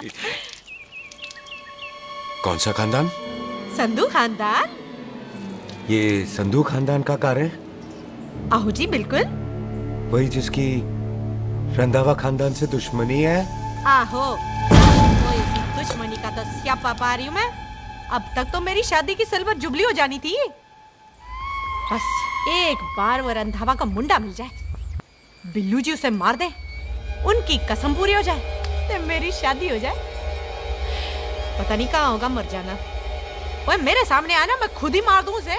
कौन सा खानदान? संधू खानदान। ये संधू खानदान का कार है? आहो जी बिल्कुल। वही जिसकी रंधावा खानदान से दुश्मनी है? आहो, वो इसी दुश्मनी का तो स्यापा पा रही हूँ मैं। अब तक तो मेरी शादी की सिल्वर जुबली हो जानी थी। बस एक बार वो रंधावा का मुंडा मिल जाए, बिल्लू जी उसे मार दे, उनकी कसम पूरी हो जाए तो मेरी शादी हो जाए। पता नहीं कहाँ होगा मर जाना। ओए मेरे सामने आना, मैं खुद ही मार दूं उसे।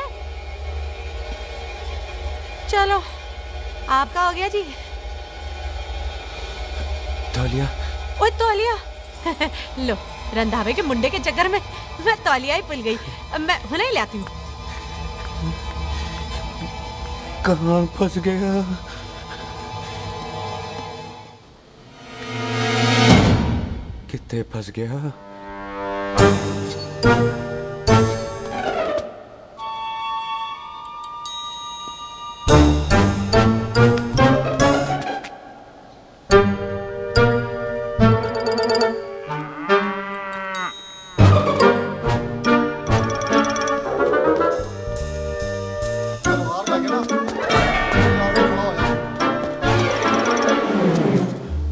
चलो आपका हो गया जी। तौलिया। ओए तौलिया। लो रंधावे के मुंडे के चक्कर में मैं तौलिया ही भूल गई। मैं हुने ही लाती हूँ। कहाँ फंस गया? कितने फंस गया?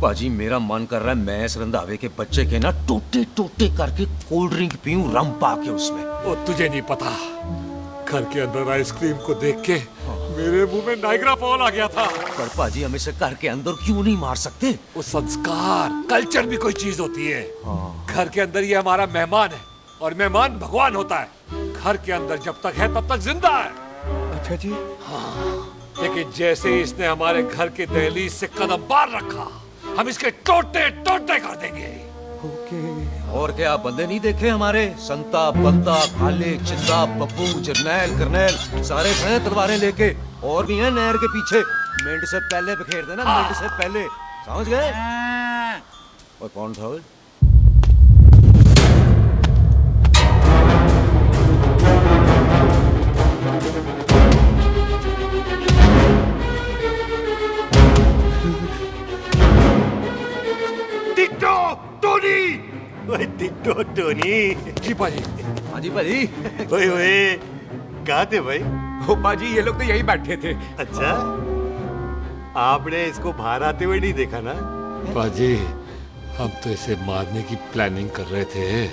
पाजी मेरा मन कर रहा है मैं इस रंधावे के बच्चे के ना टोटे टोटे करके कोल्ड ड्रिंक पीऊं रम पाके उसमें। वो तुझे नहीं पता, घर के अंदर आइसक्रीम को देख के मेरे मुंह में नाइग्रा फॉल आ गया था। पर पाजी हम इसे घर के अंदर क्यों नहीं मार सकते? वो संस्कार कल्चर भी कोई चीज होती है। घर के अंदर ये हमारा मेहमान है और मेहमान भगवान होता है। घर के अंदर जब तक है तब तक जिंदा है। अच्छा जी। हाँ, लेकिन जैसे ही इसने हमारे घर के दहलीज से कदम बाहर रखा हम इसके टोटे टोटे कर देंगे। और क्या बंदे नहीं देखे हमारे? संता बंता खाले चिंदा बब्बू जरनैल करनैल सारे हैं तलवारें लेके, और भी हैं नहर के पीछे। मिनट से पहले बिखेर देना, मिनट से पहले, समझ गए? और कौन था वो? Ditto Tony. ओए टिट्टो टोनी। जी पाजी। हाँ जी पाजी। ओए ओए कहाँ थे भाई? ओ पाजी ये लोग तो यही बैठे थे। अच्छा, आपने इसको बाहर आते हुए नहीं देखा ना? पाजी हम तो इसे मारने की प्लानिंग कर रहे थे।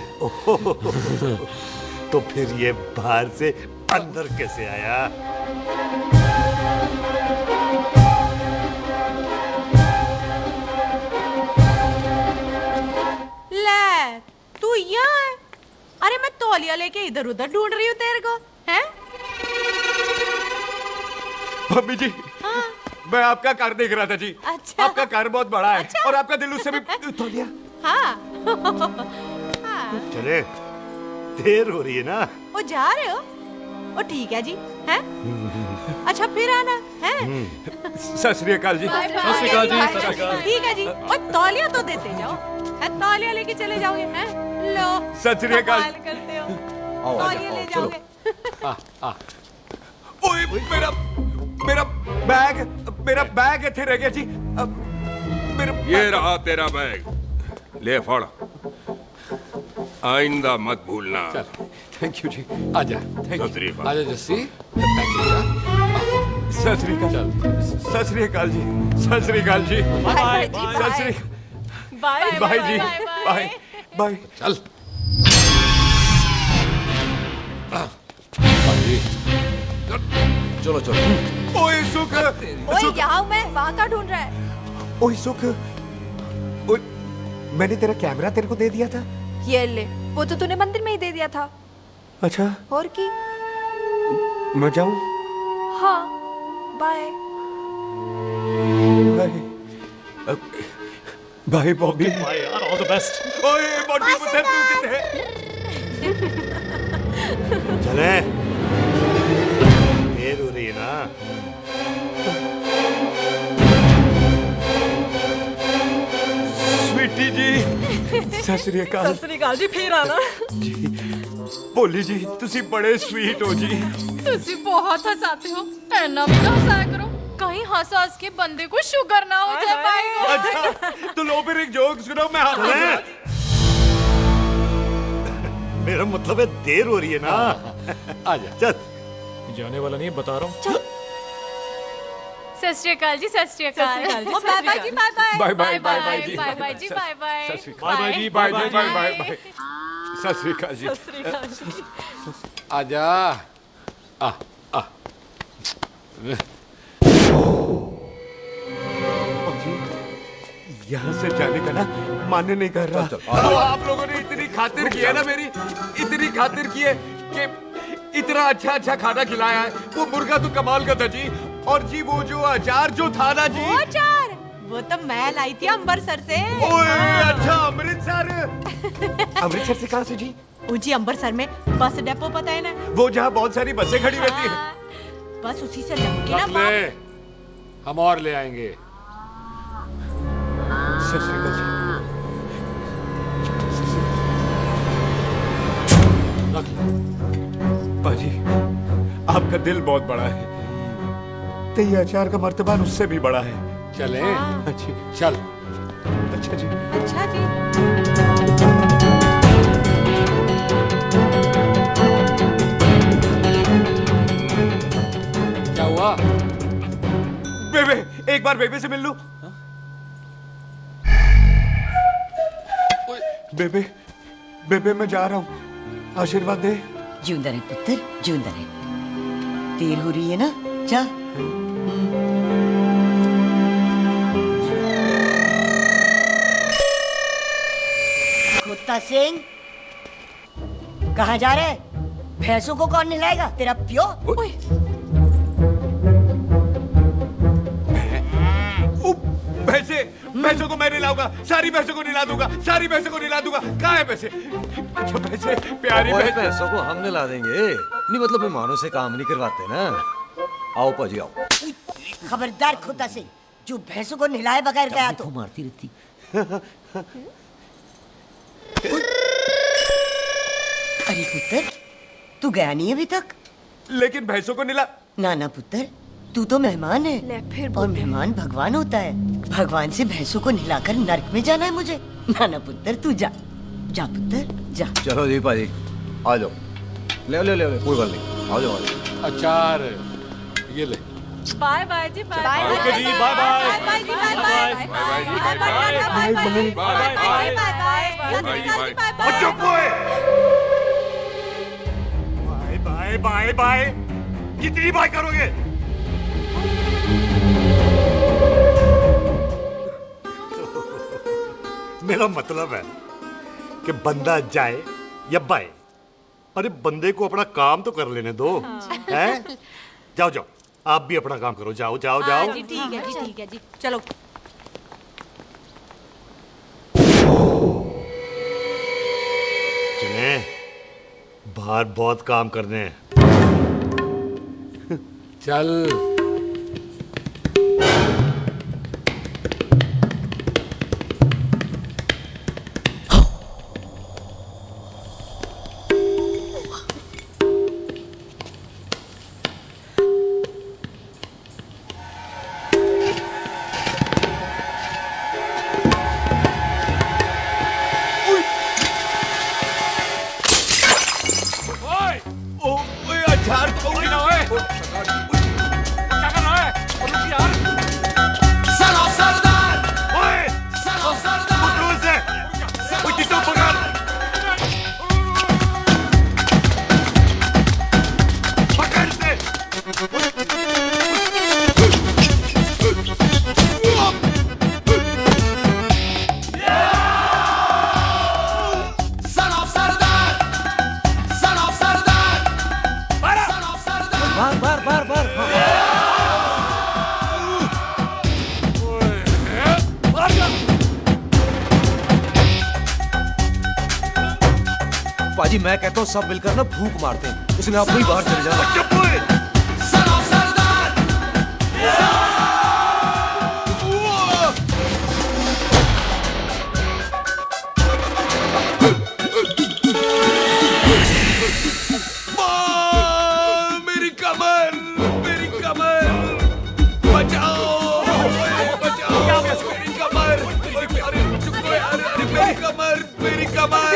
तो फिर ये बाहर से अंदर कैसे आया? ले तू यहाँ है? अरे मैं तौलिया लेके इधर उधर ढूंढ रही हूँ तेरे को, हैं? मम्मी जी, हाँ? मैं आपका कार देख रहा था जी। अच्छा। आपका कार बहुत बड़ा है। अच्छा। और आपका दिल उससे भी तौलिया। हाँ। चले, देर हो रही है ना? वो जा रहे हो? वो ठीक है जी, हैं? अच्छा फिर आना, हैं? सत श्री अकाल जी। सत श्री अकाल जी, सत श्री अकाल। ठीक है जी, और तौलिया तो देते जाओ, है? तौलिया लेके चले जाओगे, हैं? लो। सत श्री अकाल। कमाल करते हो। तौलिया ले जाओगे। ओए मेरा बैग इथे रह गया जी। ये रहा तेरा बैग, ले फड़, आइंदा मत भूलना। थैंक यू जी। आजा। सत श्री अकाल। आजा जस्सी। सत श्री अकाल। सत श्री अकाल जी। सत श्री अकाल जी। Bye Sat Sri bye bye जी। Bye bye. चल। चलो चलो। ओए सुख। ओए यहाँ मैं, वहाँ का ढूंढ रहा है? ओए सुख, मैंने तेरा कैमरा तेरे को दे दिया था। ये ले, वो तो तूने मंदिर में ही दे दिया था। अच्छा। और की? मैं जाऊं? हाँ, bye. Bye bye Bobby. Bye यार, ऑल द बेस्ट। ओए बॉबी पुत्र तू किथे? चले, देर हो रही है ना? स्वीटी जी, सत श्री अकाल। सत श्री अकाल जी, फिर आना। जी, बोली जी, तुसी बड़े स्वीट हो जी। तुसी बहुत हंसाते हो, ऐना भी ना हंसाया करो, कहीं हंस हंस के बंदे को शुगर ना हो जाए भाई को। अच्छा, तो लो फिर एक जोक सुनो, मैं हंस। मेरा मतलब है देर हो रही है ना? आजा। चल। जाने वाला नहीं, बता रहा हूँ। सत श्री अकाल जी, सत श्री अकाल। बाय बाय जी, bye bye. Bye bye bye bye जी। बाय बाय जी, bye bye. Sat Sri Akal. Bye जी, bye bye bye bye bye. Sat Sri अकाल जी। सत श्री अकाल जी। आजा। आ आ। यहाँ से जाने का ना मान्य नहीं कर रहा। तो आप लोगों ने इतनी खातिर की है ना मेरी, इतनी खातिर की है कि इतना अच्छा अच्छा खाना खिलाया है। वो मुर्गा तो कमाल का था जी, और जी वो जो अचार जो था ना जी। वो अचार, वो तो मैं लाई थी अमृतसर से। ओए अच्छा, अमृतसर। अमृतसर से कहाँ से जी? जी अमृतसर में बस डिपो पता है ना? वो जहाँ बहुत सारी बसें खड़ी रहती हैं। बस उसी से लगेगी ना रख ले, हम और ले आएंगे। सत श्री अकाल जी। पाजी, आपका दिल बहुत बड़ा है, तो ये अचार का मर्तबान उससे भी बड़ा है। चले? अच्छी चल। अच्छा जी। अच्छा जी। क्या हुआ? बेबे, एक बार बेबे से मिल लूं। बेबे, बेबे मैं जा रहा हूँ, आशीर्वाद दे। जिंदा रहे पुत्र, जिंदा रहे। देर हो रही है ना, जा। खोता सिंह, कहाँ जा रहे? भैंसों को कौन नहलाएगा? तेरा प्यो? भैंसों को मैं नहलाऊंगा, सारी भैंसों को नहला दूंगा, सारी भैंसों को नहला दूंगा। कहाँ है पैसे? अच्छा पैसे, प्यारी भैंसों को हम नहला देंगे। नहीं मतलब मेहमानों से काम नहीं करवाते ना। आओ पाजी आओ। खबरदार खोता सिंह, जो भैंसों को नहलाए बगैर गया तो मारती रहती। अरे पुत्र, तू गया नहीं अभी तक? लेकिन भैंसों को नहला। ना ना पुत्र, तू तो मेहमान है और मेहमान भगवान होता है। भगवान से भैंसों को नहलाकर नरक में जाना है मुझे? ना ना पुत्र, तू जा, जा पुत्र जा। चलो जी पाजी, आ जाओ। ले ले ले, कोई बात नहीं, आ जाओ। अचार ये ले। बाय बाय जी, बाय बाय जी, बाय बाय बाय जी, bye bye bye bye bye. कितनी बाय करोगे? मेरा मतलब है कि बंदा जाए या बाय, अरे बंदे को अपना काम तो कर लेने दो। हैं? जाओ जाओ, आप भी अपना काम करो। जाओ जाओ जाओ। जी ठीक है जी, ठीक है जी, चलो। चले, बाहर बहुत काम करने हैं। चल। पाजी मैं कहता हूँ सब मिलकर ना फूंक मारते हैं, उसने आप ही बाहर चले जाना। मेरी कमर, मेरी कमर, बचाओ, बचाओ, मेरी कमर, अरे मेरी कमर, मेरी कमर।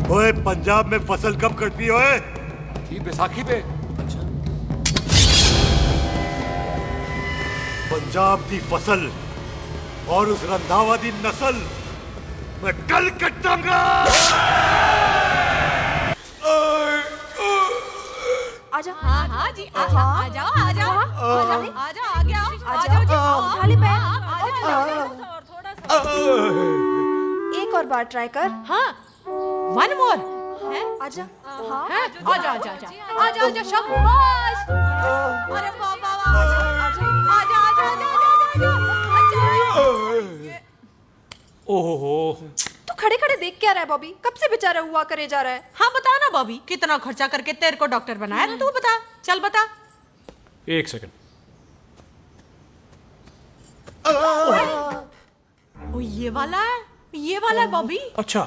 ओए पंजाब में फसल कब कटती है? बैसाखी पे। पंजाब दी फसल और उस रंधावा दी नस्ल मैं कल कटांगा। आजा। हाँ जी, आजा, आजा, आजा, आजा, आजा, आ गया, आजा, उठा ले पैर। एक और बार ट्राई कर। हाँ, वन मोर। आजा। हाँ, आजा, आजा, आजा, आजा, आजा, शाबाश। अरे वाह, वाह, वाह, आजा, आजा, आजा, आजा, आजा। ओहो, तू खड़े खड़े देख क्या रहा है बॉबी? कब से बेचारा हुआ करे जा रहा है? हाँ बता ना बॉबी, कितना खर्चा करके तेरे को डॉक्टर बनाया? तू बता, चल बता। एक सेकंड। ओ ये वाला है, ये वाला है बॉबी। अच्छा,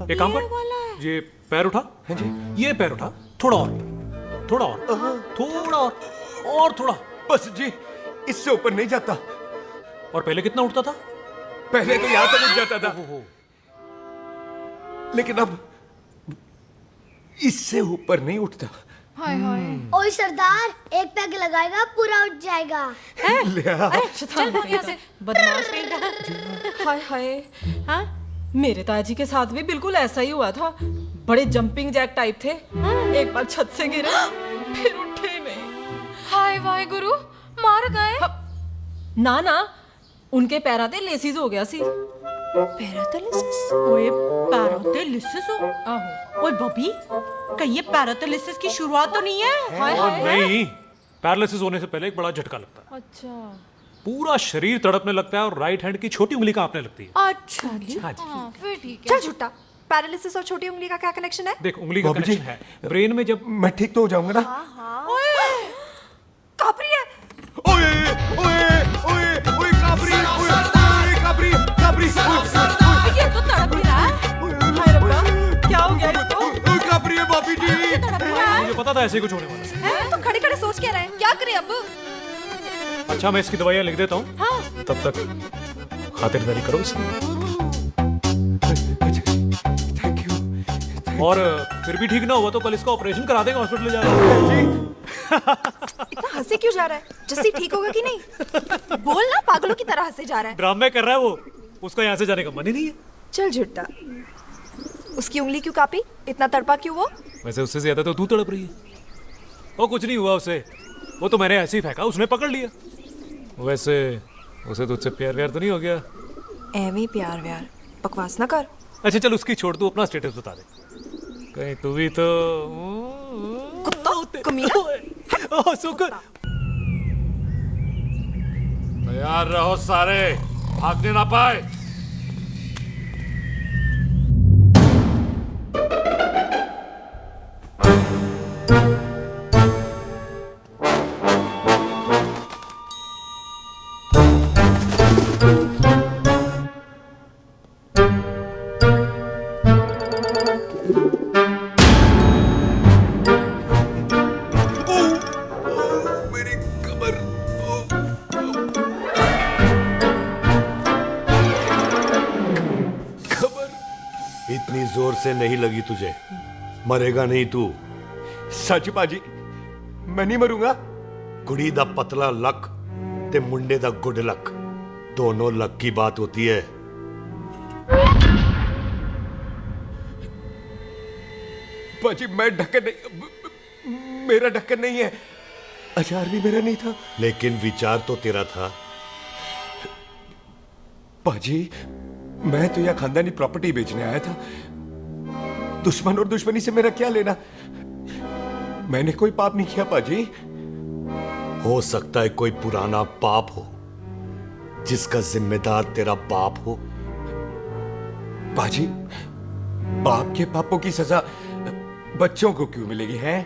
एक काम कर, ये पैर उठा। हाँ जी। ये पैर उठा, थोड़ा और, थोड़ा और, थोड़ा और थोड़ा। बस जी, इससे ऊपर नहीं जाता। और पहले कितना उठता था? पहले तो यहाँ तक उठ जाता था, लेकिन अब इससे ऊपर नहीं उठता। हाय हाय। ओए सरदार, एक पैग लगाएगा पूरा उठ जाएगा। चल भाग यहाँ से, बदमाश कहीं का। हाय हाय। हाँ, मेरे ताजी के साथ भी बिल्कुल ऐसा ही हुआ था। बड़े जंपिंग जैक टाइप थे। एक बार छत से गिरे, फिर उठे नहीं। हाय वाहे गुरु, मार गए? ना ना, उनके पैरा ते लेसिस हो गया सी। पैरालिसिस? ओए पैरालिसिस हो? आहो। ओए बॉबी, कहीं ये पैरालिसिस की शुरुआत तो नहीं है? हाय हाय। नहीं, पैरालिसिस होने से पहले एक बड़ा झटका लगता है। अच्छा। पूरा शरीर तड़पने लगता है और राइट हैंड की छोटी उंगली कांपने लगती है। अच्छा जी। हाँ जी। फिर ठीक है। चल झूठा, पैरालिसिस और छोटी उंगली का क्या कनेक्शन है? देख, उंगली का कनेक्शन है ब्रेन में। जब मैं ठीक तो हो जाऊंगा ना? कापरी है। ओए ओए ओए ओए कापरी, ओए कापरी, कापरी। ये तो तड़प ही रहा है। हाय रब्बा, क्या हो गया इसको? कापरी है बापी जी। मुझे पता था ऐसे ही कुछ होने वाला है। तो खड़े खड़े सोच क्या रहे हैं? क्या करें अब? अच्छा, मैं इसकी दवाइयाँ लिख देता हूँ। हाँ। तब तक खातिरदारी करो इसकी। और फिर भी ठीक ना हुआ तो कल इसका ऑपरेशन करा देंगे, हॉस्पिटल ले जाकर। इतना हंसे क्यों जा रहा है? जस्सी ठीक होगा कि नहीं? बोल ना, पागलों की तरह हंसे जा रहा है। ड्रामे कर रहा है वो, उसका यहाँ से जाने का मन ही नहीं है। चल झुट्टा, उसकी उंगली क्यों कापी? इतना तड़पा क्यों वो? वैसे उससे ज्यादा तो तू तड़प रही है। वो कुछ नहीं हुआ उसे, वो तो मैंने ऐसे ही फेंका, उसने पकड़ लिया। वैसे उसे तुझसे प्यार व्यार तो नहीं हो गया? एਵੇਂ प्यार व्यार बकवास ना कर। अच्छा चल, उसकी छोड़, तू अपना स्टेटस बता दे। कहीं तू भी तो तैयार रहो सारे, भागने ना पाए। इतनी जोर से नहीं लगी तुझे, मरेगा नहीं तू। सच बाजी, मैं नहीं मरूंगा। कुड़ी दा पतला लक ते मुंडे दा गुड लक, दोनों लक की बात होती है। बाजी मैं ढक्कन नहीं, मेरा ढक्कन नहीं है। अचार भी मेरा नहीं था। लेकिन विचार तो तेरा था। बाजी, मैं तो यह खानदानी प्रॉपर्टी बेचने आया था। दुश्मन और दुश्मनी से मेरा क्या लेना? मैंने कोई पाप नहीं किया बाजी। हो सकता है कोई पुराना पाप हो जिसका जिम्मेदार तेरा बाप हो। बाजी, बाप के पापों की सजा बच्चों को क्यों मिलेगी है?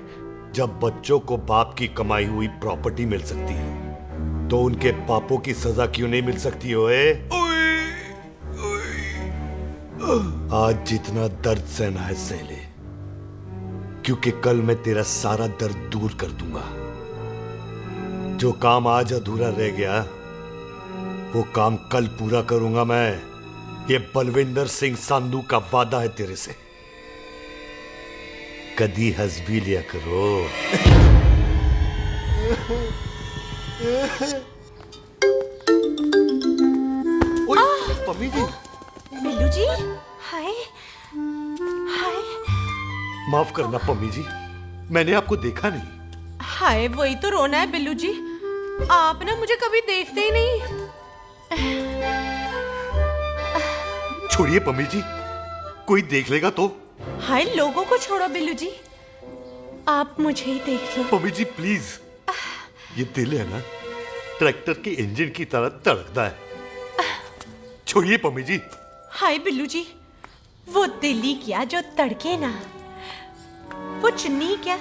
जब बच्चों को बाप की कमाई हुई प्रॉपर्टी मिल सकती है तो उनके पापों की सजा क्यों नहीं मिल सकती? ओए आज जितना दर्द सहना है सह ले, क्योंकि कल मैं तेरा सारा दर्द दूर कर दूंगा। जो काम आज अधूरा रह गया वो काम कल पूरा करूंगा मैं। ये बलविंदर सिंह संधू का वादा है तेरे से। कदी हंस भी लिया करो। पम्मी जी। बिल्लू जी, हाय हाय माफ करना पम्मी जी, मैंने आपको देखा नहीं। हाय, वही तो रोना है बिल्लू जी, आप ना मुझे कभी देखते ही नहीं। छोड़िए पम्मी जी, कोई देख लेगा तो। हाय, लोगों को छोड़ो बिल्लू जी, आप मुझे ही देख लो। पम्मी जी प्लीज, ये दिल है ना, ट्रैक्टर के इंजन की तरह धड़कता है। छोड़िए पम्मी जी। हाय बिल्लू जी, वो दिल्ली क्या जो तड़के ना, वो चुन्नी क्या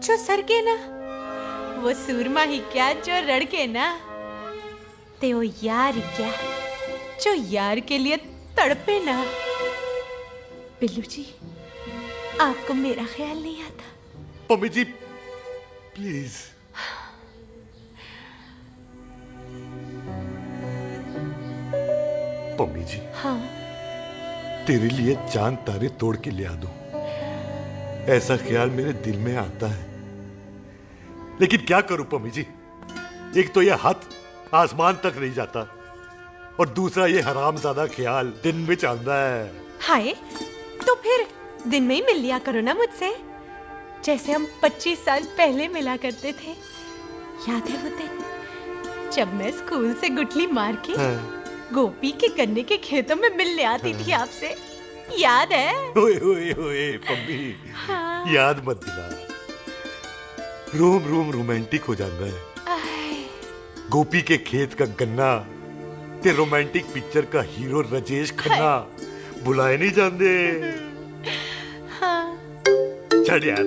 जो सरके ना, वो सूरमा ही क्या जो रड़के ना, ते वो यार ही क्या जो यार के लिए तड़पे ना। बिल्लू जी, आपको मेरा ख्याल नहीं आता? पम्मी जी प्लीज। पम्मी जी, हाँ, तेरे लिए चांद तारे तोड़ के ले आ दूं, ऐसा ख्याल मेरे दिल में आता है। लेकिन क्या करूं पम्मी जी, एक तो यह हाथ आसमान तक नहीं जाता, और दूसरा ये हरामजादा ख्याल दिन में चलता है। हाय, तो फिर दिन में ही मिल लिया करो ना मुझसे, जैसे हम 25 साल पहले मिला करते थे। याद है वो दिन जब मैं स्कूल से गुठली मार के गोपी के गन्ने के खेतों में मिलने आती थी आपसे, याद है? ओए ओए ओए पम्मी, हाँ। याद मत दिला, रोम रोम रोमांटिक हो जाता है। गोपी के खेत का गन्ना ते रोमांटिक पिक्चर का हीरो राजेश खन्ना बुलाए नहीं जाते। हाँ। छड़ यार।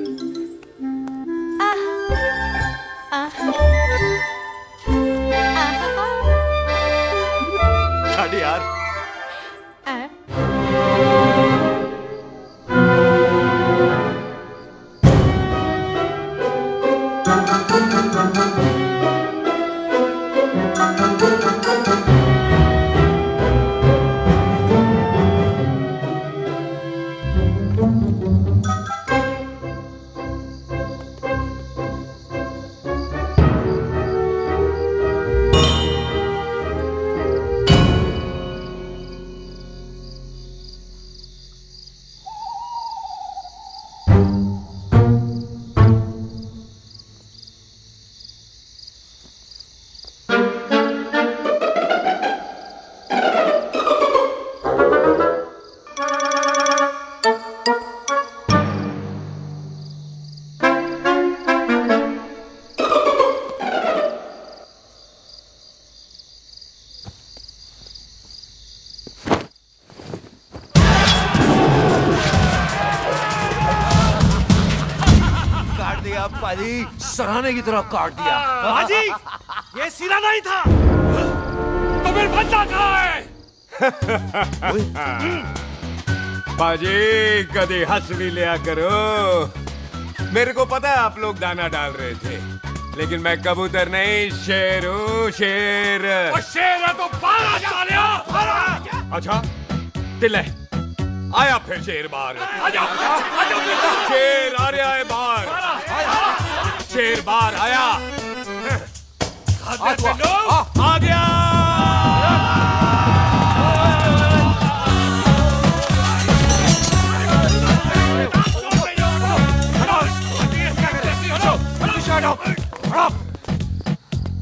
छड़ यार। सराहने की तरह काट दिया। बाजी, ये सिरा नहीं था। तो फिर बंदा कहाँ है? बाजी, कभी हंस भी लिया करो। मेरे को पता है आप लोग दाना डाल रहे थे, लेकिन मैं कबूतर नहीं, शेर हूँ, शेर। और शेर है तो बाहर आ सालिया। अच्छा, दिल है, आया फिर शेर बाहर। आजा, शेर आ रहा है बाहर। शेर बाहर आया। आ गया।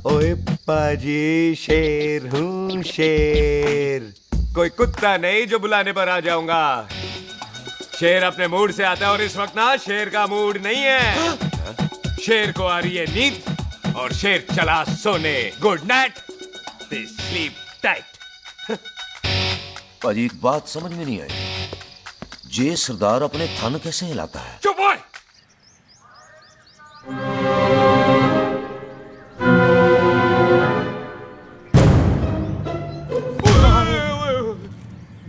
ओए पाजी, शेर हूँ शेर। कोई कुत्ता नहीं जो बुलाने पर आ जाऊंगा। शेर अपने मूड से आता है, और इस वक्त ना शेर का मूड नहीं है। शेर को आ रही है नींद, और शेर चला सोने। Good night, sleep tight. पाजी, एक बात समझ में नहीं आई, जे सरदार अपने थन कैसे हिलाता है? चुप हो।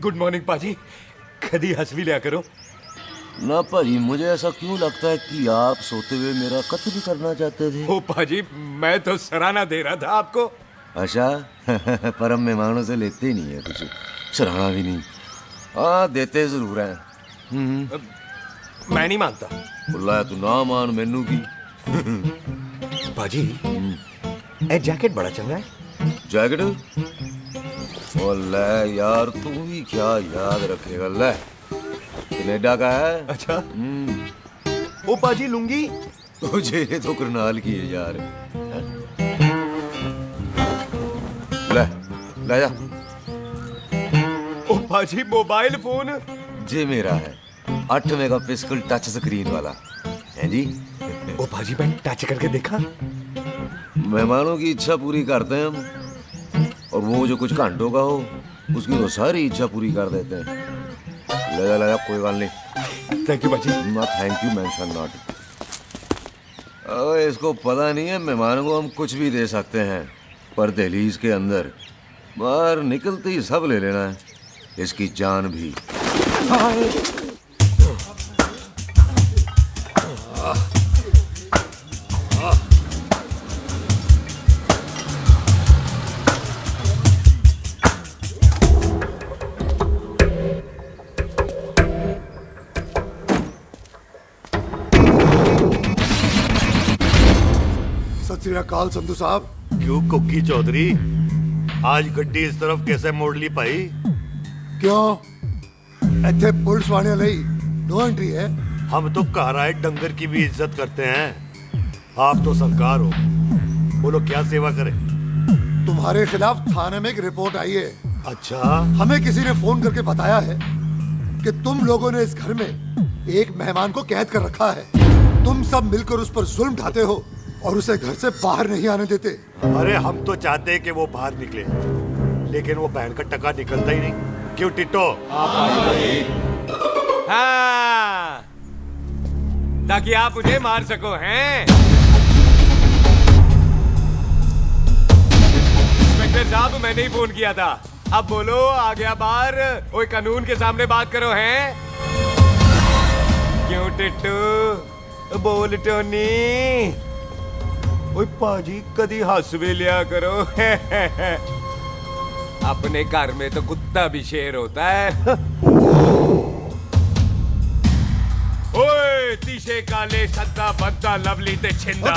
गुड मॉर्निंग पाजी, कभी हंस भी लिया करो। ना पाजी, मुझे ऐसा क्यों लगता है कि आप सोते हुए मेरा कत्ल भी करना चाहते थे? ओ पाजी, मैं तो सराहना दे रहा था आपको। अच्छा, पर हम मेहमानों से लेते ही नहीं है कुछ, सराहना भी नहीं। हाँ, देते जरूर हैं। मैं नहीं मानता। बुलाया तू ना मान, मैनू की। बाजी, ए जैकेट बड़ा चंगा है। जैकेट ओ ले यार, तू भी क्या याद रखेगा। ले कनेडा का है। अच्छा। ओ पाजी लुंगी। तुझे तो करनाल की है यार। ले ले जा। ओ पाजी मोबाइल फोन। जे मेरा है 8 मेगापिक्सल टच स्क्रीन वाला है जी। ओ पाजी मैंने टच करके देखा। मेहमानों की इच्छा पूरी करते हैं हम, और वो जो कुछ घंटों का हो उसकी तो सारी इच्छा पूरी कर देते हैं। ले जा कोई बात नहीं। थैंक यू बाजी। ना थैंक यू मेंशन नॉट। इसको पता नहीं है मेहमानों को हम कुछ भी दे सकते हैं, पर दहलीज के अंदर बाहर निकलते ही सब ले लेना है, इसकी जान भी। सत श्री अकाल संधू साहब। क्यों कुक्की चौधरी, आज गड्डी इस तरफ कैसे मोड़ ली पाई? क्यों इतने पुलिस वाले ਲਈ नो एंट्री है। हम तो कहराए डंगर की भी इज्जत करते हैं। आप तो सरकार हो, बोलो क्या सेवा करें? तुम्हारे खिलाफ थाने में एक रिपोर्ट आई है। अच्छा। हमें किसी ने फोन करके बताया है कि तुम लोगों ने इस घर में एक मेहमान को कैद कर रखा है। तुम सब मिलकर उस पर जुल्म ढाते हो और उसे घर से बाहर नहीं आने देते। अरे हम तो चाहते हैं कि वो बाहर निकले, लेकिन वो बहन का टका निकलता ही नहीं। क्यों टिट्टो? हाँ, ताकि आप मुझे मार सको हैं। इंस्पेक्टर साहब, मैंने ही फोन किया था। अब बोलो, आ गया बाहर। ओए कानून के सामने बात करो हैं। क्यों टिट्टू? बोल टोनी। ओए पाजी कदी हंस भी लिया करो। अपने घर में तो कुत्ता भी शेर होता है। ओए तीशे काले सद्दा बद्दा लवली ते छिंदा,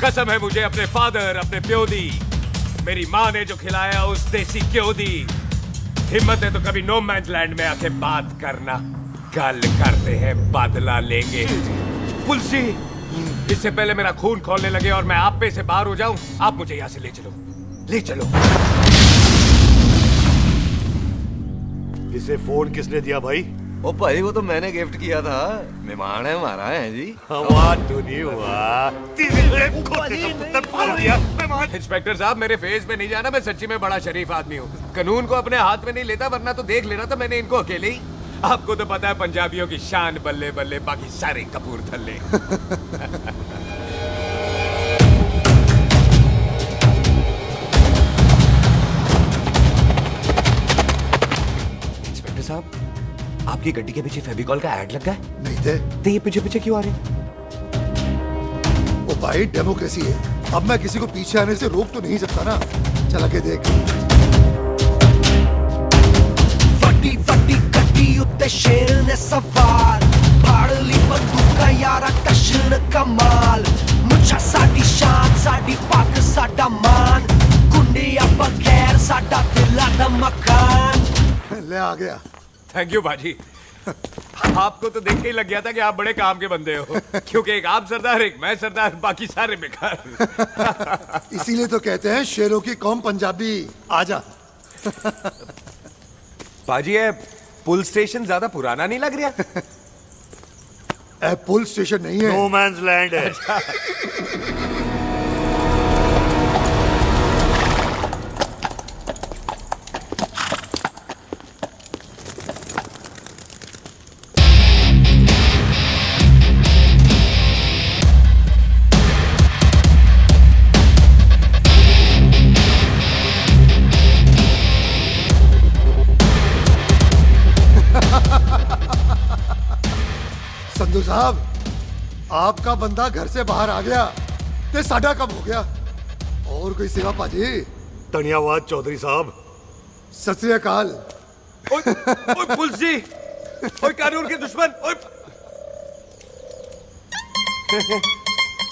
कसम है मुझे अपने फादर, अपने प्यो दी, मेरी माँ ने जो खिलाया उस देसी क्यों दी। हिम्मत है तो कभी नो मैन लैंड में आके बात करना। गल करते हैं, बदला लेंगे। पुलसी, इससे पहले मेरा खून खोलने लगे और मैं आप पे से बाहर हो जाऊं, आप मुझे यहाँ से ले चलो, ले चलो। इसे फोन किसने दिया भाई? ओ भाई, वो तो मैंने गिफ्ट किया था। मेहमान है हमारा है जी। वाह टोनी वाह। इंस्पेक्टर साहब, मेरे फेस पे नहीं जाना, मैं सच्ची में बड़ा शरीफ आदमी हूँ। कानून को अपने हाथ में नहीं लेता, वरना तो देख लेना था मैंने इनको अकेले ही। आपको तो पता है पंजाबियों की शान बल्ले बल्ले, बाकी सारे कपूरथल्ले। इंस्पेक्टर साहब, आपकी गड्डी के पीछे फेविकॉल का ऐड लगा है? नहीं थे। तो ये पीछे पीछे क्यों आ रहे हैं? ओ भाई, डेमोक्रेसी है। अब मैं किसी को पीछे आने से रोक तो नहीं सकता ना। चला के देख। वड्डी वड्डी गड्डी उत्ते शेर ने सवार, फाड़ ली बंदूका यारा कशन कमाल। मुछा साडी शान, साडी पग, साडा मान, गुंडिया बगैर साडा दिला दा मकान। ले आ गया। थैंक यू बाजी। आपको तो देख के ही लग गया था कि आप बड़े काम के बंदे हो, क्योंकि एक आप सरदार, एक मैं सरदार, बाकी सारे बेकार। इसीलिए तो कहते हैं शेरों की कौम पंजाबी। आजा। बाजी, ये पुल स्टेशन ज्यादा पुराना नहीं लग रहा? पुल स्टेशन नहीं है, नो मैन्स लैंड है। संधू साहब, आपका बंदा घर से बाहर आ गया ते साडा कब हो गया। और कोई सेवा पाजी? धन्यवाद चौधरी साहब। सत श्री अकाल। ओए पुलिस जी, ओए कानून के दुश्मन, ओए।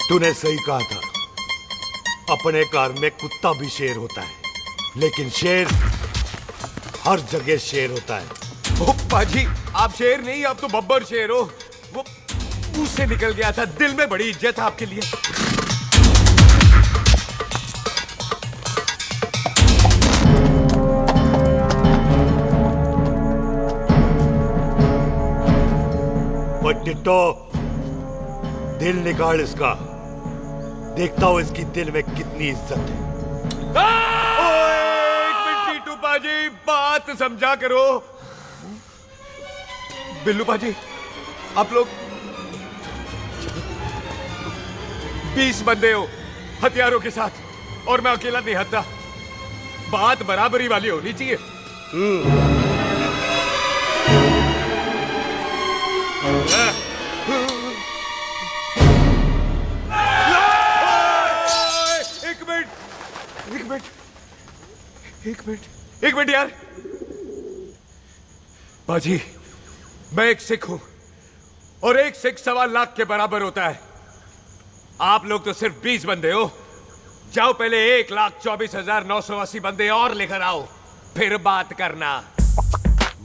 तूने सही कहा था, अपने घर में कुत्ता भी शेर होता है, लेकिन शेर हर जगह शेर होता है। ओ पाजी, आप शेर नहीं, आप तो बब्बर शेर हो। वो मुंह से निकल गया था, दिल में बड़ी इज्जत है आपके लिए। टिट्टो, दिल निकाल इसका, देखता हूं इसकी दिल में कितनी इज्जत है। एक मिनट टीटू पाजी, बात समझा करो। बिल्लू पाजी, आप लोग 20 बंदे हो हथियारों के साथ, और मैं अकेला निहत्था। बात बराबरी वाली होनी चाहिए। एक मिनट यार। बाजी, मैं एक सिख हूं, और एक सिख 1.25 लाख के बराबर होता है। आप लोग तो सिर्फ 20 बंदे हो। जाओ पहले 1,24,980 बंदे और लेकर आओ, फिर बात करना।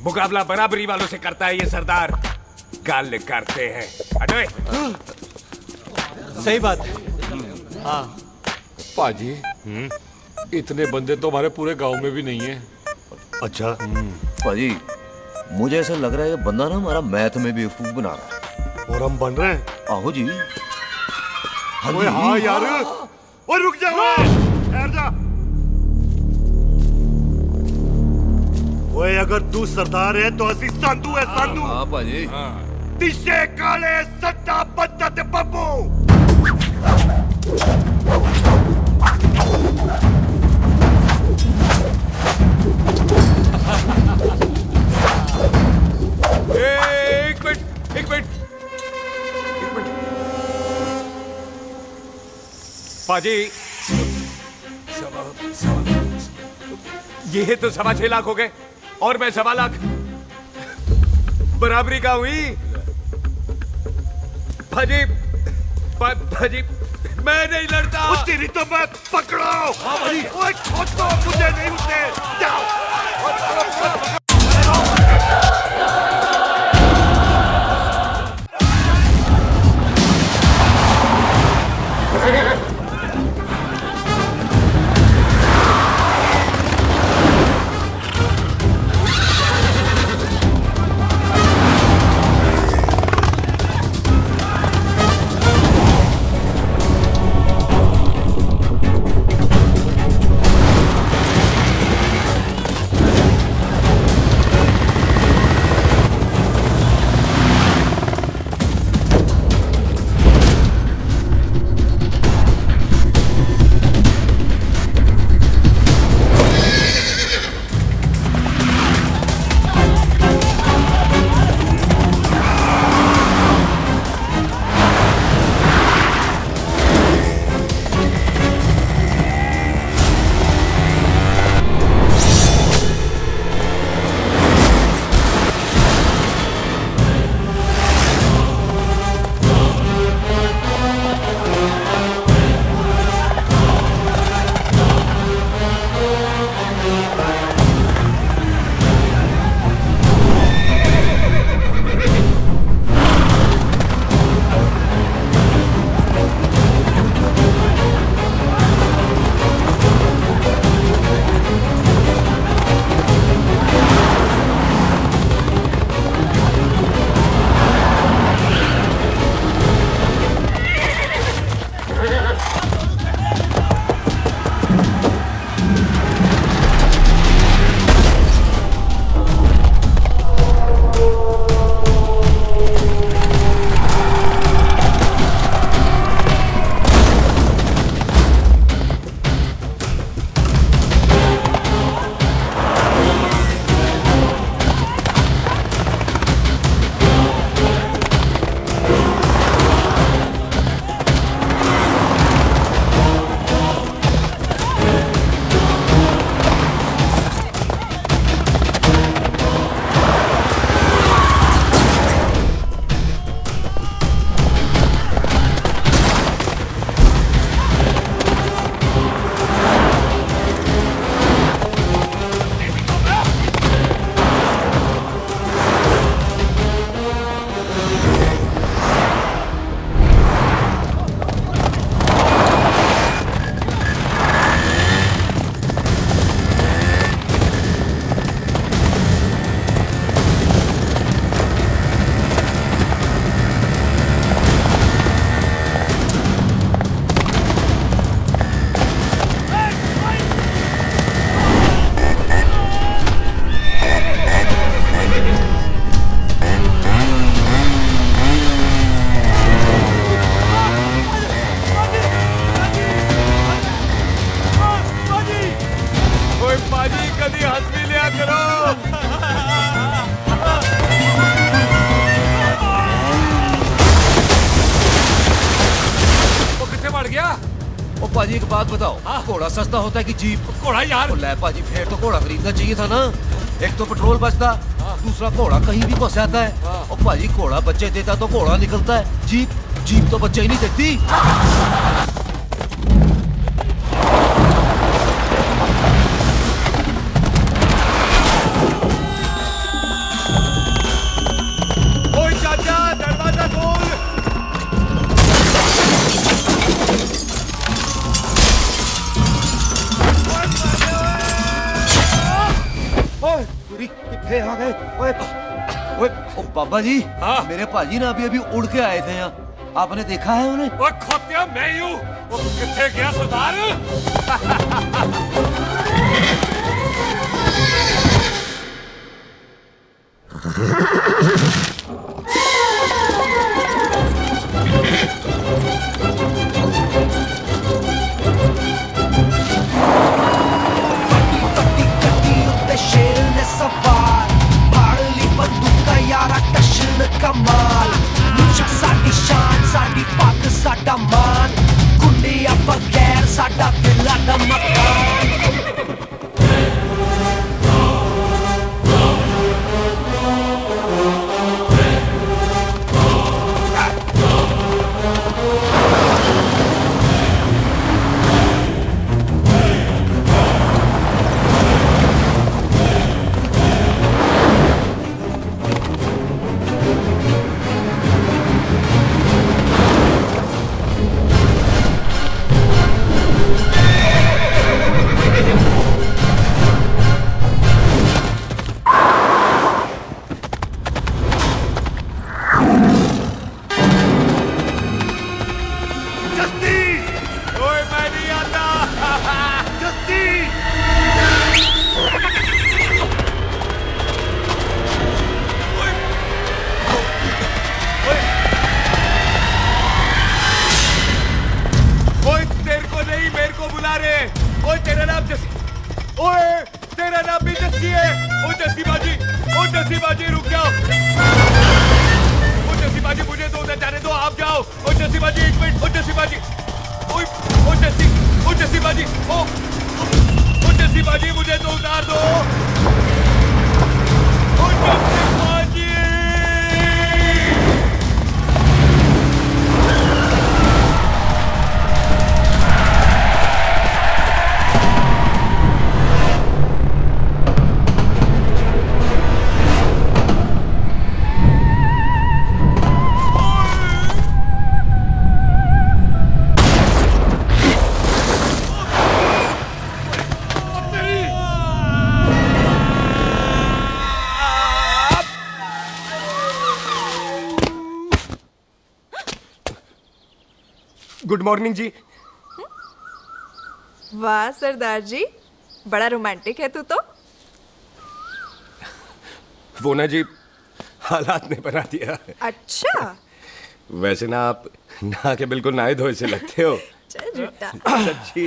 मुकाबला बराबरी वालों से करता है ये सरदार, गल करते हैं। हटो। सही बात है। हाँ पाजी, इतने बंदे तो हमारे पूरे गांव में भी नहीं है। अच्छा पाजी, मुझे ऐसा लग रहा है ये बंदा ना हमारा मैथ में बेवकूफ बना रहा है। और हम बन रहे हैं? आहो जी। ओए हाँ यार, ओए रुक जा, ठहर जा। ओए अगर तू सरदार है तो असी संधू है, संधू। हाँ पाजी। दिशे काले सट्टा बद्दत बब्बू। एक मिनट पाजी, ये तो 6.25 लाख हो गए, और मैं 1.25 लाख। बराबरी का हुई भाजी। भाजी, मैं नहीं लड़ता। तेरी तो मैं पकड़ो। ओए खोद दो, मुझे नहीं उठने। जाओ। ओ पाजी एक बात बताओ, घोड़ा सस्ता होता है कि जीप? घोड़ा यार। ले पाजी फिर तो घोड़ा खरीदना चाहिए था ना, एक तो पेट्रोल बचता, दूसरा घोड़ा कहीं भी फंस जाता है। ओ पाजी घोड़ा बच्चे देता तो घोड़ा निकलता है, जीप तो बच्चे ही नहीं देती। ओए चाचा दरवाजा खोल। ओए कितने आ गए? ओए ओए ओ बाबा जी, मेरे पाजी ना अभी उड़ के आए थे यहाँ, आपने देखा है उन्हें? ओए खोतिया मैं ही हूँ। वो कितने गया सरदार? शेर ने सवार फाड़ली बंदूका यारा टशन कमाल मुझा साडी शान साडी पग साडा मान कुंडिया बगैर साडा दिला दा मकान गुड मॉर्निंग जी। वाह सरदार जी, बड़ा रोमांटिक है तू तो। वो ना जी हालात ने बना दिया। अच्छा। वैसे ना आप नहा के बिल्कुल नहाए धोए से लगते हो। चल झूठा। सच्ची।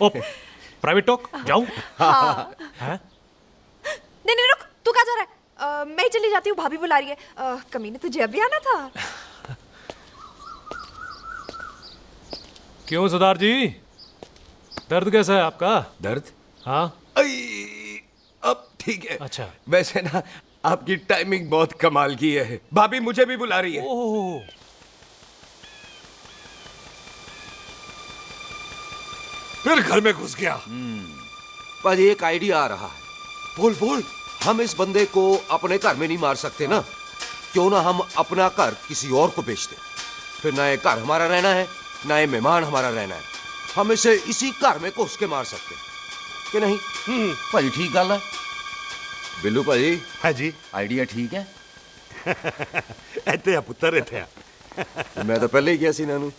ओ प्राइवेट टॉक जाऊं? हाँ। नहीं नहीं रुक, तू कहाँ जा रहा है? मैं ही चली जाती हूँ, भाभी बुला रही है। कमीने तुझे अभी आना था। क्यों सरदार जी, दर्द कैसा है आपका? दर्द? हाँ अब ठीक है। अच्छा। वैसे ना आपकी टाइमिंग बहुत कमाल की है, भाभी मुझे भी बुला रही है। ओह। फिर घर में घुस गया। पाजी एक आइडिया आ रहा है। बोल बोल। हम इस बंदे को अपने घर में नहीं मार सकते ना, क्यों ना हम अपना घर किसी और को बेच दें, फिर ना ये घर हमारा रहना है ना ये मेहमान हमारा रहना है, हम इसे इसी घर में घुस के मार सकते कि नहीं? भाजी ठीक गल है। बिल्लू भाजी। हाँ जी। आइडिया ठीक है। इत्थे आ पुत्तर, इत्थे आ। मैं तो पहले ही किया सी नानू।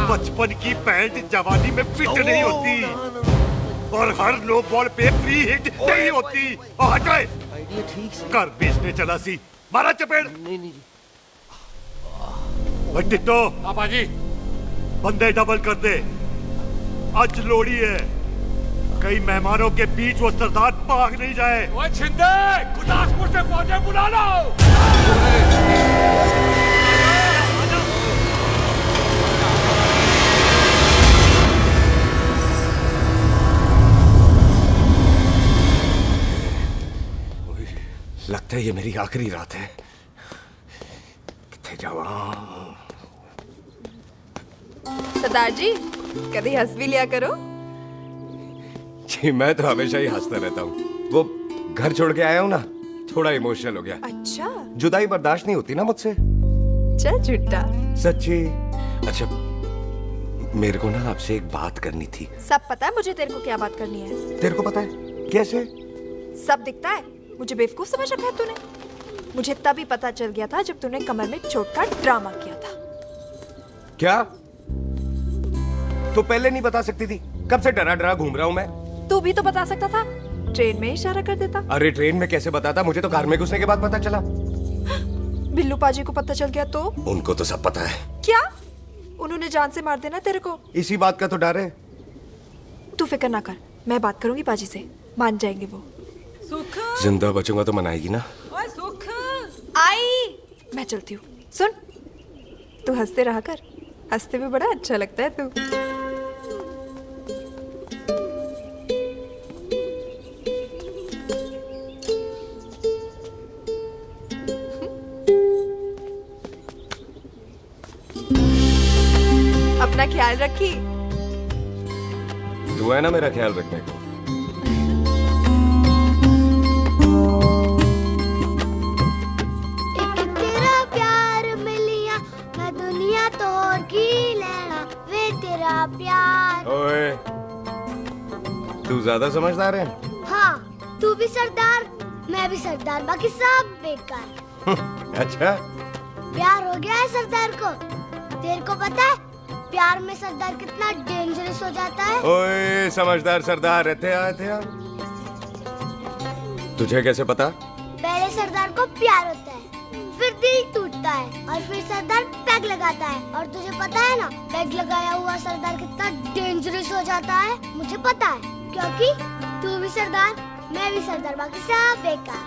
बचपन की पैंट जवानी में फिट नहीं होती और हर लो बॉल पे फ्री हिट नहीं होती। हट गए। आइडिया ठीक से। घर बेचने चला सी, मारा चपेड़। नहीं नहीं। टिट्टो। पापा जी। बंदे डबल कर दे, आज लोड़ी है, कई मेहमानों के बीच वो सरदार भाग नहीं जाए। ओए छिंदे, गुरदासपुर से फौजें बुला लो। है ये मेरी आखिरी रात है। किथे जावा? सरदार जी कभी हंस भी लिया करो। जी मैं तो हमेशा ही हंसता रहता हूँ। वो घर छोड़ के आया हूँ ना, थोड़ा इमोशनल हो गया। अच्छा जुदाई बर्दाश्त नहीं होती ना मुझसे। चल झूठा। सच्ची। अच्छा मेरे को ना आपसे एक बात करनी थी। सब पता है मुझे तेरे को क्या बात करनी है। तेरे को पता है कैसे? सब दिखता है। मुझे बेवकूफ समझ रखा है तूने। मुझे तभी पता चल गया था जब तूने कमर में चोट का ड्रामा किया था। क्या? तो पहले नहीं बता सकती थी? कब से डरा डरा घूम रहा हूँ मैं। तू भी तो बता सकता था, ट्रेन में इशारा कर देता। अरे ट्रेन में कैसे बताता? मुझे तो कार में घुसने के बाद पता चला। बिल्लू पाजी को पता चल गया तो? उनको तो सब पता है। क्या? उन्होंने जान से मार देना तेरे को। इसी बात का तो डर है। तू फिक्र ना कर, मैं बात करूंगी पाजी से, मान जाएंगे वो। सुख जिंदा बचूंगा तो मनाएगी ना? ओए सुख आई मैं चलती हूँ। सुन तू हंसते रहा कर, हंसते भी बड़ा अच्छा लगता है तू। अपना ख्याल रखी। तू है ना मेरा ख्याल रखने को। एक तेरा प्यार मिलिया मैं दुनिया तोड़ की लेना वे तेरा प्यार। ओए तू ज्यादा समझदार है। हाँ तू भी सरदार मैं भी सरदार, बाकी सब बेकार। अच्छा प्यार हो गया है सरदार को। तेरे को पता है प्यार में सरदार कितना डेंजरस हो जाता है। ओए समझदार सरदार रहते आए थे यार। तुझे कैसे पता? पहले सरदार को प्यार होता है, फिर दिल टूटता है और फिर सरदार पैग लगाता है। और तुझे पता है ना पैग लगाया हुआ सरदार कितना डेंजरस हो जाता है। मुझे पता है क्योंकि तू भी सरदार मैं भी सरदार, बाकी सब बेकार।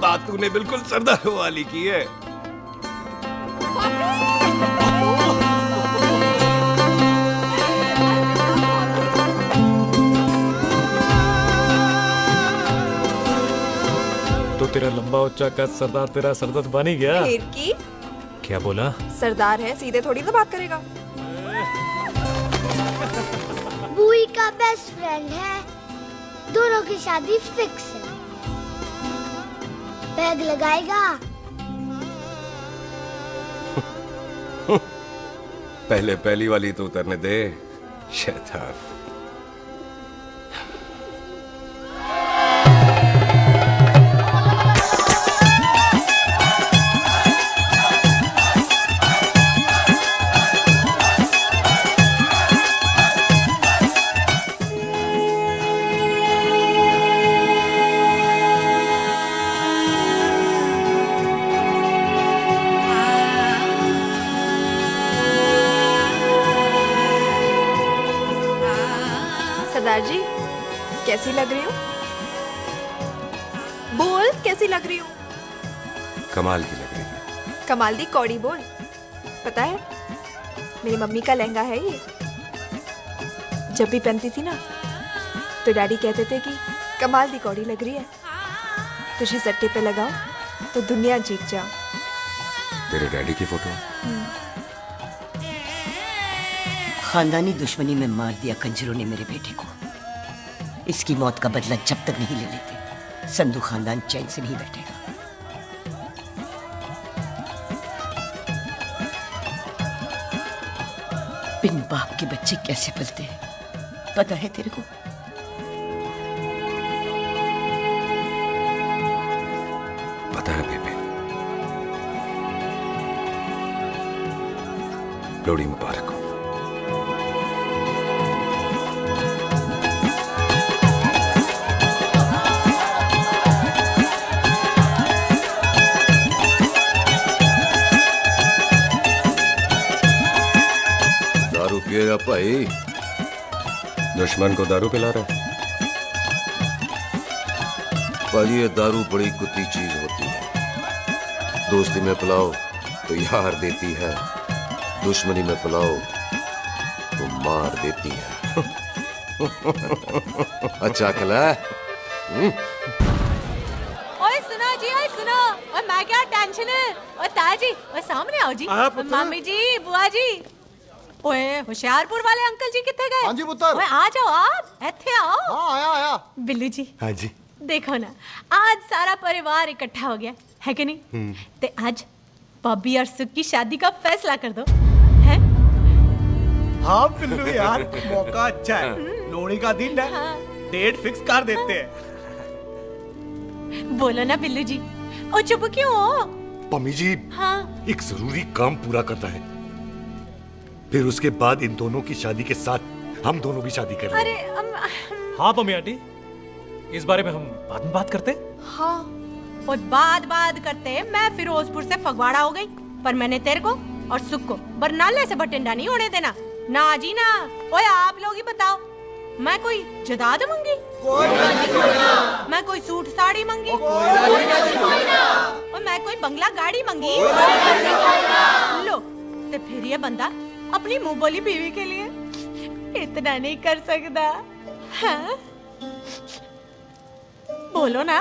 बात तूने बिल्कुल सरदार वाली की है। तो तेरा लंबा उच्चा कद सरदार तेरा सरदर्द बन ही गया। फिर की? क्या बोला? सरदार है सीधे थोड़ी ना बात करेगा। बुई का बेस्ट फ्रेंड है, दोनों की शादी फिक्स है। पैग लगाएगा। पहले पहली वाली तो उतरने दे शैतान। सरदार जी कैसी लग रही हूँ? बोल कैसी लग रही हूँ? कमाल की लग रही है। कमाल दी कौड़ी बोल। पता है मेरी मम्मी का लहंगा है ये। जब भी पहनती थी ना तो डैडी कहते थे कि कमाल दी कौड़ी लग रही है, तुझे सट्टे पे लगाओ तो दुनिया जीत जाओ। तेरे डैडी की फोटो? खानदानी दुश्मनी में मार दिया कंजरों ने मेरे बेटे को। इसकी मौत का बदला जब तक नहीं ले लेते संधू खानदान चैन से नहीं बैठेगा। बिन बाप के बच्चे कैसे पलते हैं पता है तेरे को? पता है बेबे। लोहड़ी मुबारक हो। दारू पिएगा भाई? दुश्मन को दारू पिला रहा है? भाई ये दारू बड़ी कुत्ती चीज होती है। दोस्ती में पिलाओ तो यार देती है, दुश्मनी में पिलाओ तो मार देती है। अच्छा खिला? और मैं क्या टेंशन है और ताजी और सामने आओ जी मामी जी बुआ जी ओए होशियारपुर वाले अंकल जी कितने गए? हाँ जी पुत्र। ओए आ जाओ आप इत्थे आओ। हाँ आया बिल्लू जी। हाँ जी। देखो ना आज सारा परिवार इकट्ठा हो गया है कि नहीं? ते आज बॉबी और सुख की शादी का फैसला कर दो है? हाँ बिल्लू यार मौका अच्छा है, लोहड़ी का दिन है। हाँ। डेट फिक्स कर देते हैं। बोलो ना बिल्लू जी ओ चुप क्यों हो? पम्मी जी हाँ एक जरूरी काम पूरा करना है, फिर उसके बाद इन दोनों की शादी के साथ हम दोनों भी शादी करेंगे। अरे हाँ पम्मी आंटी इस बारे में हम बाद में बात करते। हाँ और बात करते मैं फिरोजपुर से फगवाड़ा हो गई पर मैंने तेरे को और सुख को बरनाले से बठिंडा नहीं होने देना ना जी ना। ओए आप लोग ही बताओ मैं कोई जदाद मंगी? मैं कोई सूट साड़ी मंगी? और मैं कोई बंगला गाड़ी मंगी? लो तो फिर ये बंदा अपनी मुंह बोली बीवी के लिए इतना नहीं कर सकता। हाँ? बोलो ना।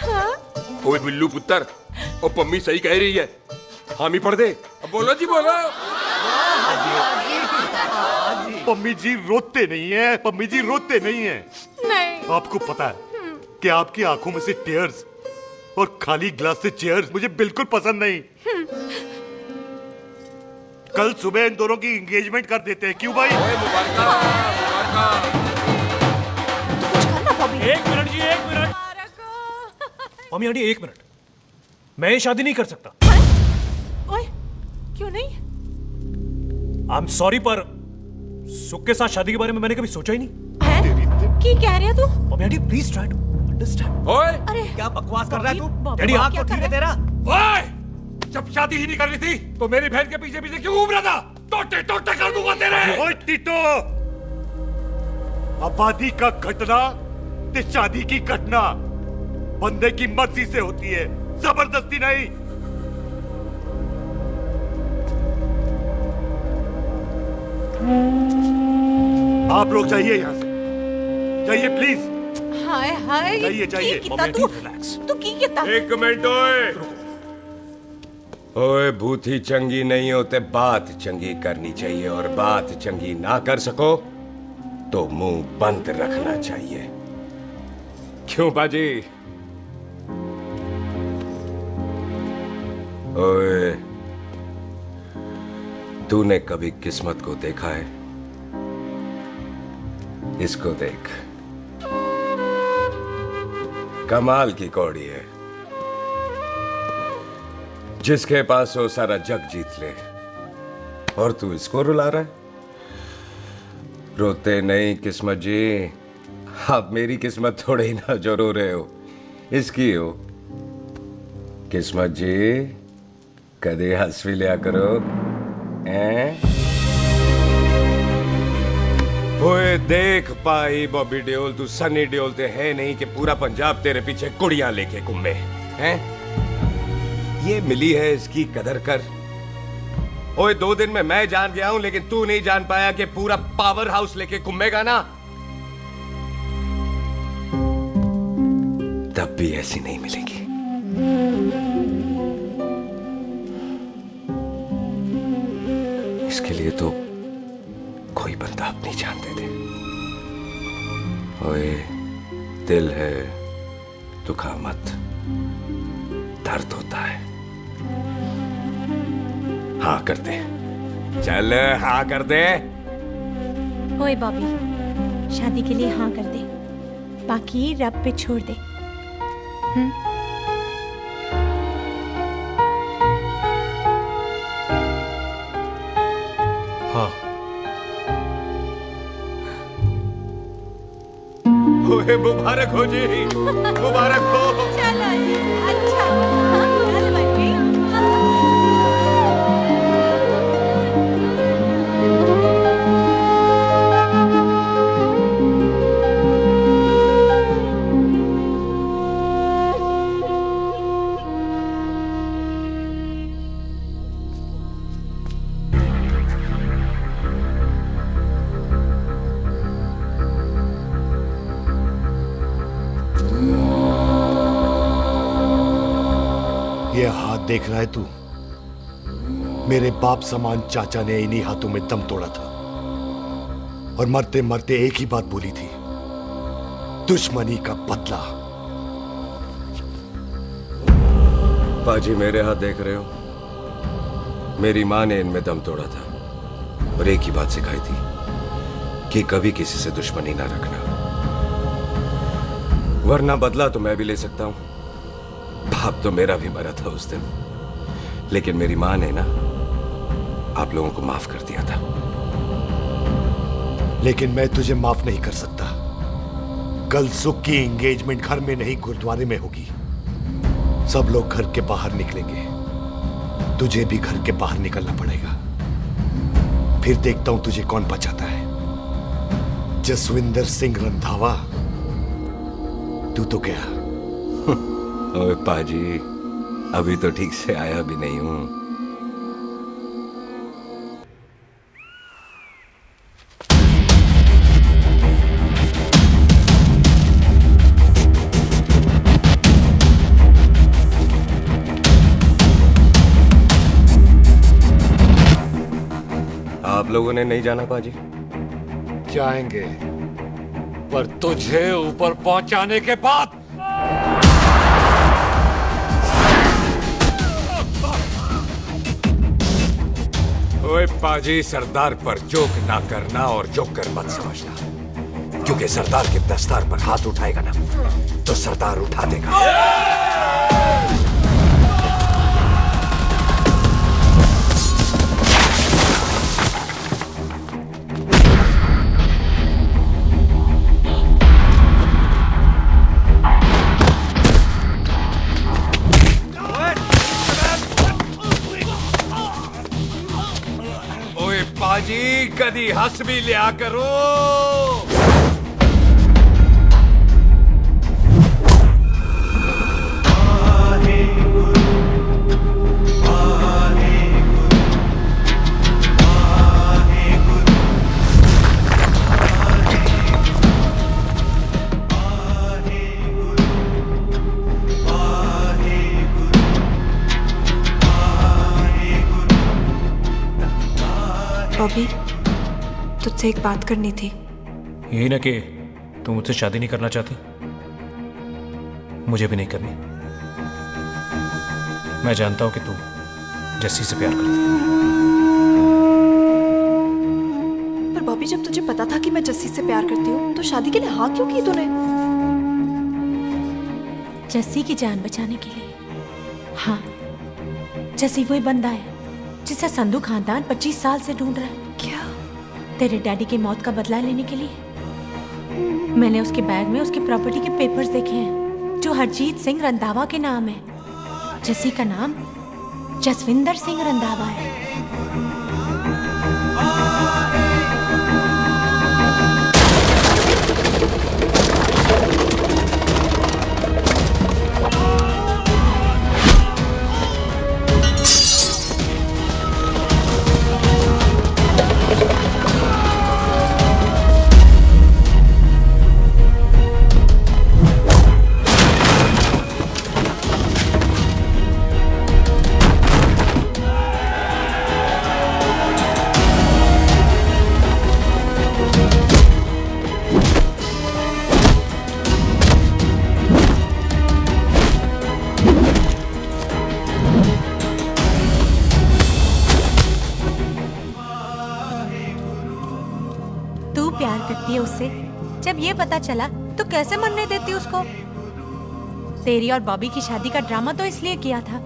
हाँ? ओए बिल्लू पुत्र और पम्मी सही कह रही है, हामी पढ़ दे। अब बोलो जी बोलो। पम्मी जी रोते नहीं है, पम्मी जी रोते नहीं है। नहीं। आपको पता है कि आपकी आंखों में से टीयर्स और खाली ग्लास से चेयर्स मुझे बिल्कुल पसंद नहीं। कल सुबह इन दोनों की एंगेजमेंट कर देते हैं, क्यों भाई? एक मिनट जी एक मिनट। मम्मी आंटी एक मिनट, मैं ये शादी नहीं कर सकता। ओए क्यों नहीं? आई एम सॉरी पर सुख के साथ शादी के बारे में मैंने कभी सोचा ही नहीं। की कह रहे हो तू? Mummy aunty please try to understand. ओए अरे क्या बकवास कर रहा है तू? डैडी आंख तो ठीक है तेरा। ओए जब शादी ही नहीं करनी थी तो मेरी बहन के पीछे पीछे क्यों घूम रहा था? टोटे टोटे कर दूंगा तेरे। ओए टीटो, आबादी का घटना ते शादी की घटना बंदे की मर्जी से होती है, जबरदस्ती नहीं। आप लोग जाइए यहाँ से, जाइए प्लीज। हाय हाय जाइए जाइए। तू की कहता? एक मिनट ओए। ओए भूती चंगी नहीं होते, बात चंगी करनी चाहिए और बात चंगी ना कर सको तो मुंह बंद रखना चाहिए। क्यों बाजी? ओए तूने कभी किस्मत को देखा है? इसको देख, कमाल की कौड़ी है, जिसके पास हो सारा जग जीत ले और तू इसको रुला रहा है। रोते नहीं किस्मत जी, आप मेरी किस्मत थोड़े ही ना जो रो रहे हो, इसकी हो। किस्मत जी कदे हंस भी लिया करो। ओए देख पाई बॉबी देओल, तू सनी देओल ते है नहीं कि पूरा पंजाब तेरे पीछे कुड़ियां लेके घूमे हैं। ये मिली है, इसकी कदर कर। ओए 2 दिन में मैं जान गया हूं लेकिन तू नहीं जान पाया कि पूरा पावर हाउस लेके घूमेगा ना, तब भी ऐसी नहीं मिलेगी। इसके लिए तो कोई बंदा अपनी जान दे दे। ओए दिल है दुखा मत, दर्द होता है। हाँ कर दे, चल हाँ कर दे। ओए बॉबी शादी के लिए हाँ कर दे, बाकी रब पे छोड़ दे। हाँ। ओए मुबारक हो जी, मुबारक हो। चलो जी, अच्छा चल बच्ची। देख रहा है तू? मेरे बाप समान चाचा ने इन्हीं हाथों में दम तोड़ा था और मरते मरते एक ही बात बोली थी, दुश्मनी का बदला। पाजी मेरे हाथ देख रहे हो? मेरी माँ ने इनमें दम तोड़ा था और एक ही बात सिखाई थी कि कभी किसी से दुश्मनी ना रखना, वरना बदला तो मैं भी ले सकता हूं। बाप तो मेरा भी मरा था उस दिन, लेकिन मेरी माँ ने ना आप लोगों को माफ कर दिया था। लेकिन मैं तुझे माफ नहीं कर सकता। कल सुख की एंगेजमेंट घर में नहीं गुरुद्वारे में होगी। सब लोग घर के बाहर निकलेंगे, तुझे भी घर के बाहर निकलना पड़ेगा। फिर देखता हूं तुझे कौन बचाता है। जसविंदर सिंह रंधावा, तू तो गया। ओए पाजी, अभी तो ठीक से आया भी नहीं हूं। आप लोगों ने नहीं जाना पाजी? जाएंगे, पर तुझे ऊपर पहुंचाने के बाद। ओए पाजी, सरदार पर जोक ना करना और जोकर मत समझना, क्योंकि सरदार के दस्तार पर हाथ उठाएगा ना तो सरदार उठा देगा। पाजी, कदी हंस भी लिया करो। बॉबी, तुझसे एक बात करनी थी। यही ना कि तुम मुझसे शादी नहीं करना चाहती, मुझे भी नहीं करनी। मैं जानता हूं कि तू जस्सी से प्यार करती है। पर बॉबी, जब तुझे पता था कि मैं जस्सी से प्यार करती हूँ तो शादी के लिए हाँ क्यों की तूने? जस्सी की जान बचाने के लिए। हाँ, जस्सी वही बंदा है जिसे संधू खानदान 25 साल से ढूंढ रहा है। क्या? तेरे डैडी की मौत का बदला लेने के लिए। मैंने उसके बैग में उसकी प्रॉपर्टी के पेपर्स देखे हैं जो हरजीत सिंह रंधावा के नाम है। जस्सी का नाम जसविंदर सिंह रंधावा है। उससे जब ये पता चला तो कैसे मरने देती उसको? तेरी और बॉबी की शादी का ड्रामा तो इसलिए किया था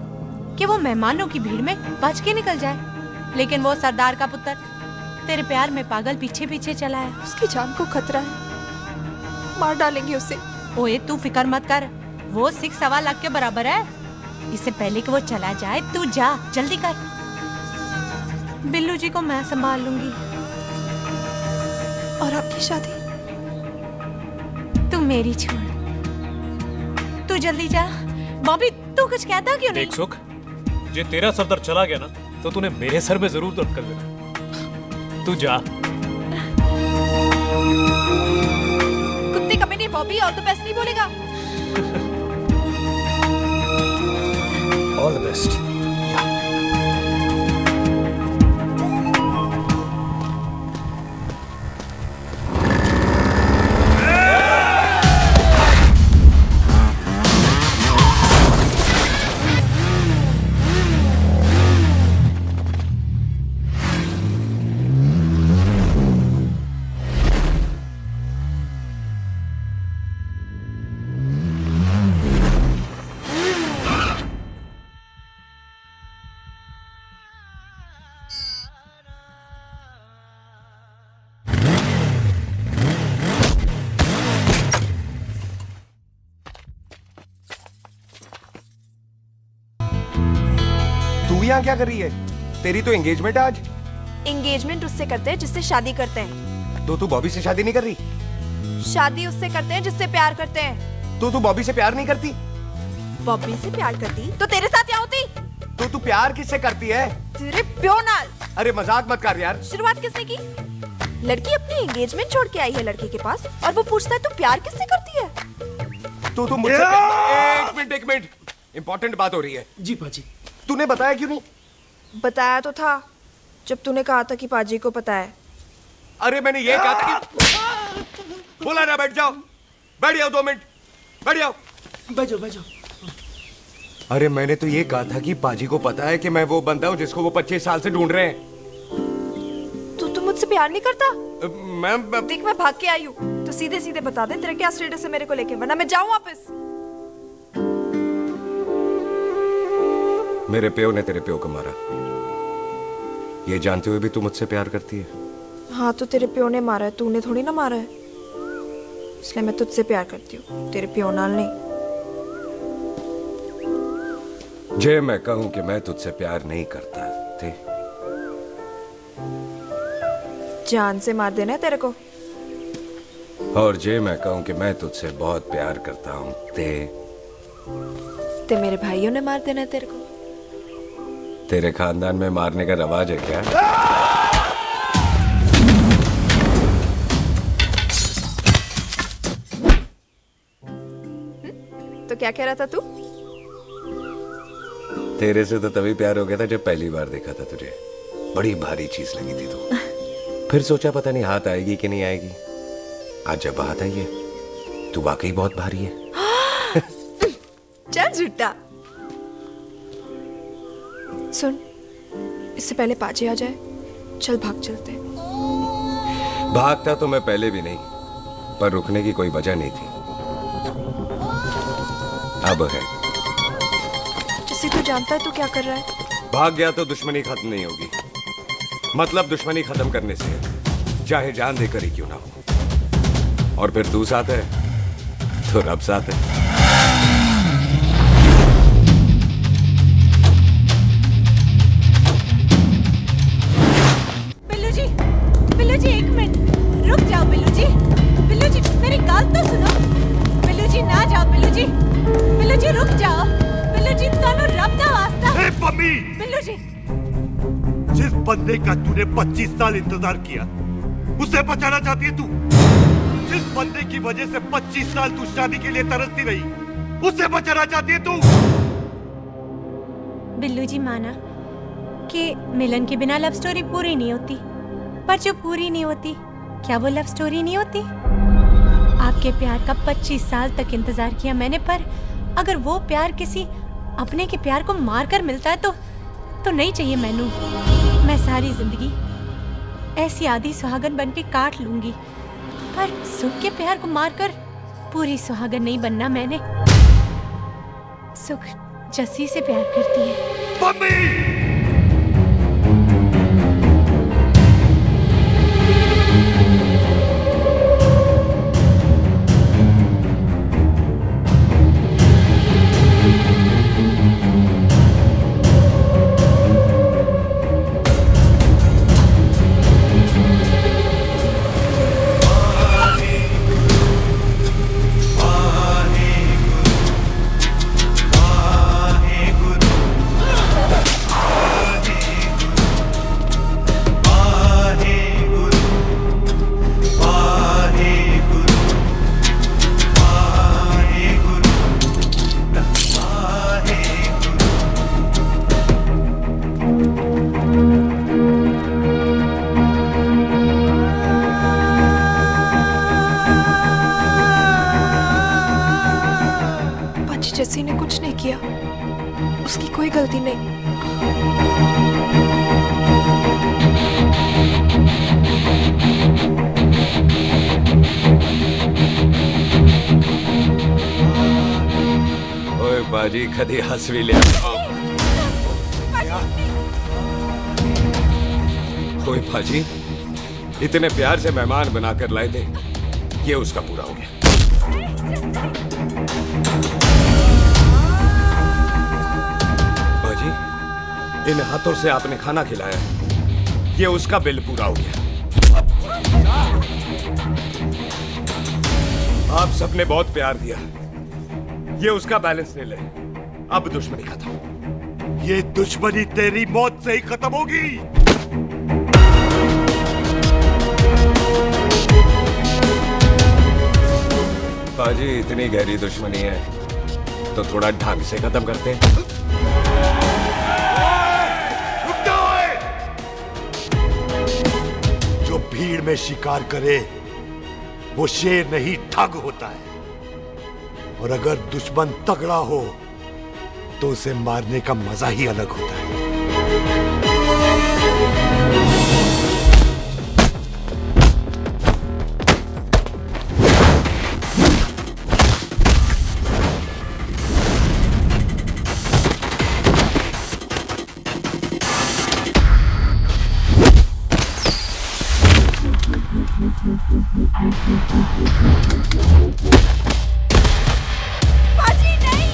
कि वो मेहमानों की भीड़ में बच के निकल जाए, लेकिन वो सरदार का पुत्र तेरे प्यार में पागल पीछे पीछे चला है। उसकी जान को खतरा है, मार डालेंगे उसे। ओए तू फिक्र मत कर, वो 6.25 लाख के बराबर है। इससे पहले कि वो चला जाए तू जा, जल्दी कर। बिल्लू जी को मैं संभाल लूंगी। और आपकी शादी? तू मेरी छोड़, तू जल्दी जा। बॉबी तू कुछ कहता क्यों नहीं? देख सुख, ये तेरा सरदार चला गया ना तो तूने मेरे सर में जरूर दर्द कर देना। तू जा। कुत्ते कमीने बॉबी, और तो पैसे नहीं बोलेगा। All the best. तू यहाँ क्या कर रही है? तेरी तो एंगेजमेंट है आज। एंगेजमेंट उससे करते हैं जिससे शादी करते हैं। तो तू बॉबी से शादी नहीं कर रही? शादी उससे करते हैं जिससे प्यार करते हैं। तो तू बॉबी से प्यार नहीं करती? बॉबी से प्यार करती तो तेरे साथ क्या होती? तो तू प्यार किससे करती है? तेरे प्यो नाल। अरे मजाक मत कर यार। शुरुआत किसने की? लड़की अपनी एंगेजमेंट छोड़ के आई है लड़के के पास और वो पूछता है तू प्यार किससे करती है? तो मुझसे एक मिनट इंपॉर्टेंट बात हो रही है। जी पाजी। तूने बताया क्यों नहीं? बताया तो था जब तूने कहा था कि पाजी को पता है। अरे मैंने ये कहा था कि बोला ना बैठ जाओ। बैठ जाओ 2 मिनट। बैठ जाओ। बैठ जाओ। अरे मैंने तो ये कहा था कि पाजी को पता है कि मैं वो बंदा हूँ जिसको वो 25 साल से ढूंढ रहे हैं। तू मुझसे प्यार नहीं करता? मैं देख मैं भाग के आई हूँ तो सीधे सीधे बता दे तेरा क्या स्टेटस है मेरे को लेके, वरना मैं जाऊँ वापस। मेरे प्यो ने तेरे प्यो को मारा, ये जानते हुए भी तू मुझसे प्यार करती है? हाँ तो तेरे प्यो ने मारा है, तूने थोड़ी ना मारा है, इसलिए मैं तुझसे प्यार करती हूँ, तेरे प्यो नाल नहीं। जे मैं कहूं कि मैं तुझसे प्यार नहीं करता थे, जान से मार देना है तेरे को। और जे मैं कहूं कि मैं तुझसे बहुत प्यार करता हूं ते मेरे भाइयों ने मार देना है तेरे को। तेरे खानदान में मारने का रवाज है क्या? तो क्या कह रहा था तू? तेरे से तो तभी प्यार हो गया था जब पहली बार देखा था तुझे, बड़ी भारी चीज लगी थी तू। फिर सोचा पता नहीं हाथ आएगी कि नहीं आएगी, आज जब हाथ आई है तू वाकई बहुत भारी है। चल झूठा। सुन, इससे पहले पाजी आ जाए, चल भाग चलते। भागता तो मैं पहले भी नहीं, पर रुकने की कोई वजह नहीं थी, अब है। जैसे तू जानता है तू क्या कर रहा है। भाग गया तो दुश्मनी खत्म नहीं होगी, मतलब दुश्मनी खत्म करने से चाहे जान देकर ही क्यों ना हो। और फिर तू साथ है तो रब साथ है। बिल्लू जी 1 मिनट रुक जाओ। बिल्लू जी मेरी बात तो सुनो। बिल्लू जी ना जाओ। बिल्लू जी रुक जाओ। बिल्लू जी तानू रब दा वास्ता। ए पम्मी, बिल्लू जी जिस बंदे का तूने 25 साल इंतजार किया उसे बचाना चाहती है तू? जिस बंदे की वजह से 25 साल तू शादी के लिए तरसती रही उसे बचाना चाहती है तू? बिल्लू जी माना कि मिलन के बिना लव स्टोरी पूरी नहीं होती, पर जो पूरी नहीं होती क्या वो लव स्टोरी नहीं होती? आपके प्यार का 25 साल तक इंतजार किया मैंने, पर अगर वो प्यार किसी अपने के प्यार को मारकर मिलता है तो नहीं चाहिए मैनू। मैं सारी जिंदगी ऐसी आधी सुहागन बन के काट लूंगी, पर सुख के प्यार को मारकर पूरी सुहागन नहीं बनना मैंने। सुख जस्सी से प्यार करती है। गलती नहीं। ओए बाजी कदी हंस भी लिया। ओए बाजी इतने प्यार से मेहमान बनाकर लाए थे, ये उसका पूरा हो गया। बाजी इन हाथों से आपने खाना खिलाया, ये उसका बिल पूरा हो गया। आप सबने बहुत प्यार दिया, ये उसका बैलेंस ले ले। अब दुश्मनी खत्म। ये दुश्मनी तेरी मौत से ही खत्म होगी। बाजी इतनी गहरी दुश्मनी है तो थोड़ा ढंग से खत्म करते हैं। जो भीड़ में शिकार करे वो शेर नहीं ठग होता है, और अगर दुश्मन तगड़ा हो तो उसे मारने का मजा ही अलग होता है। पाजी नहीं।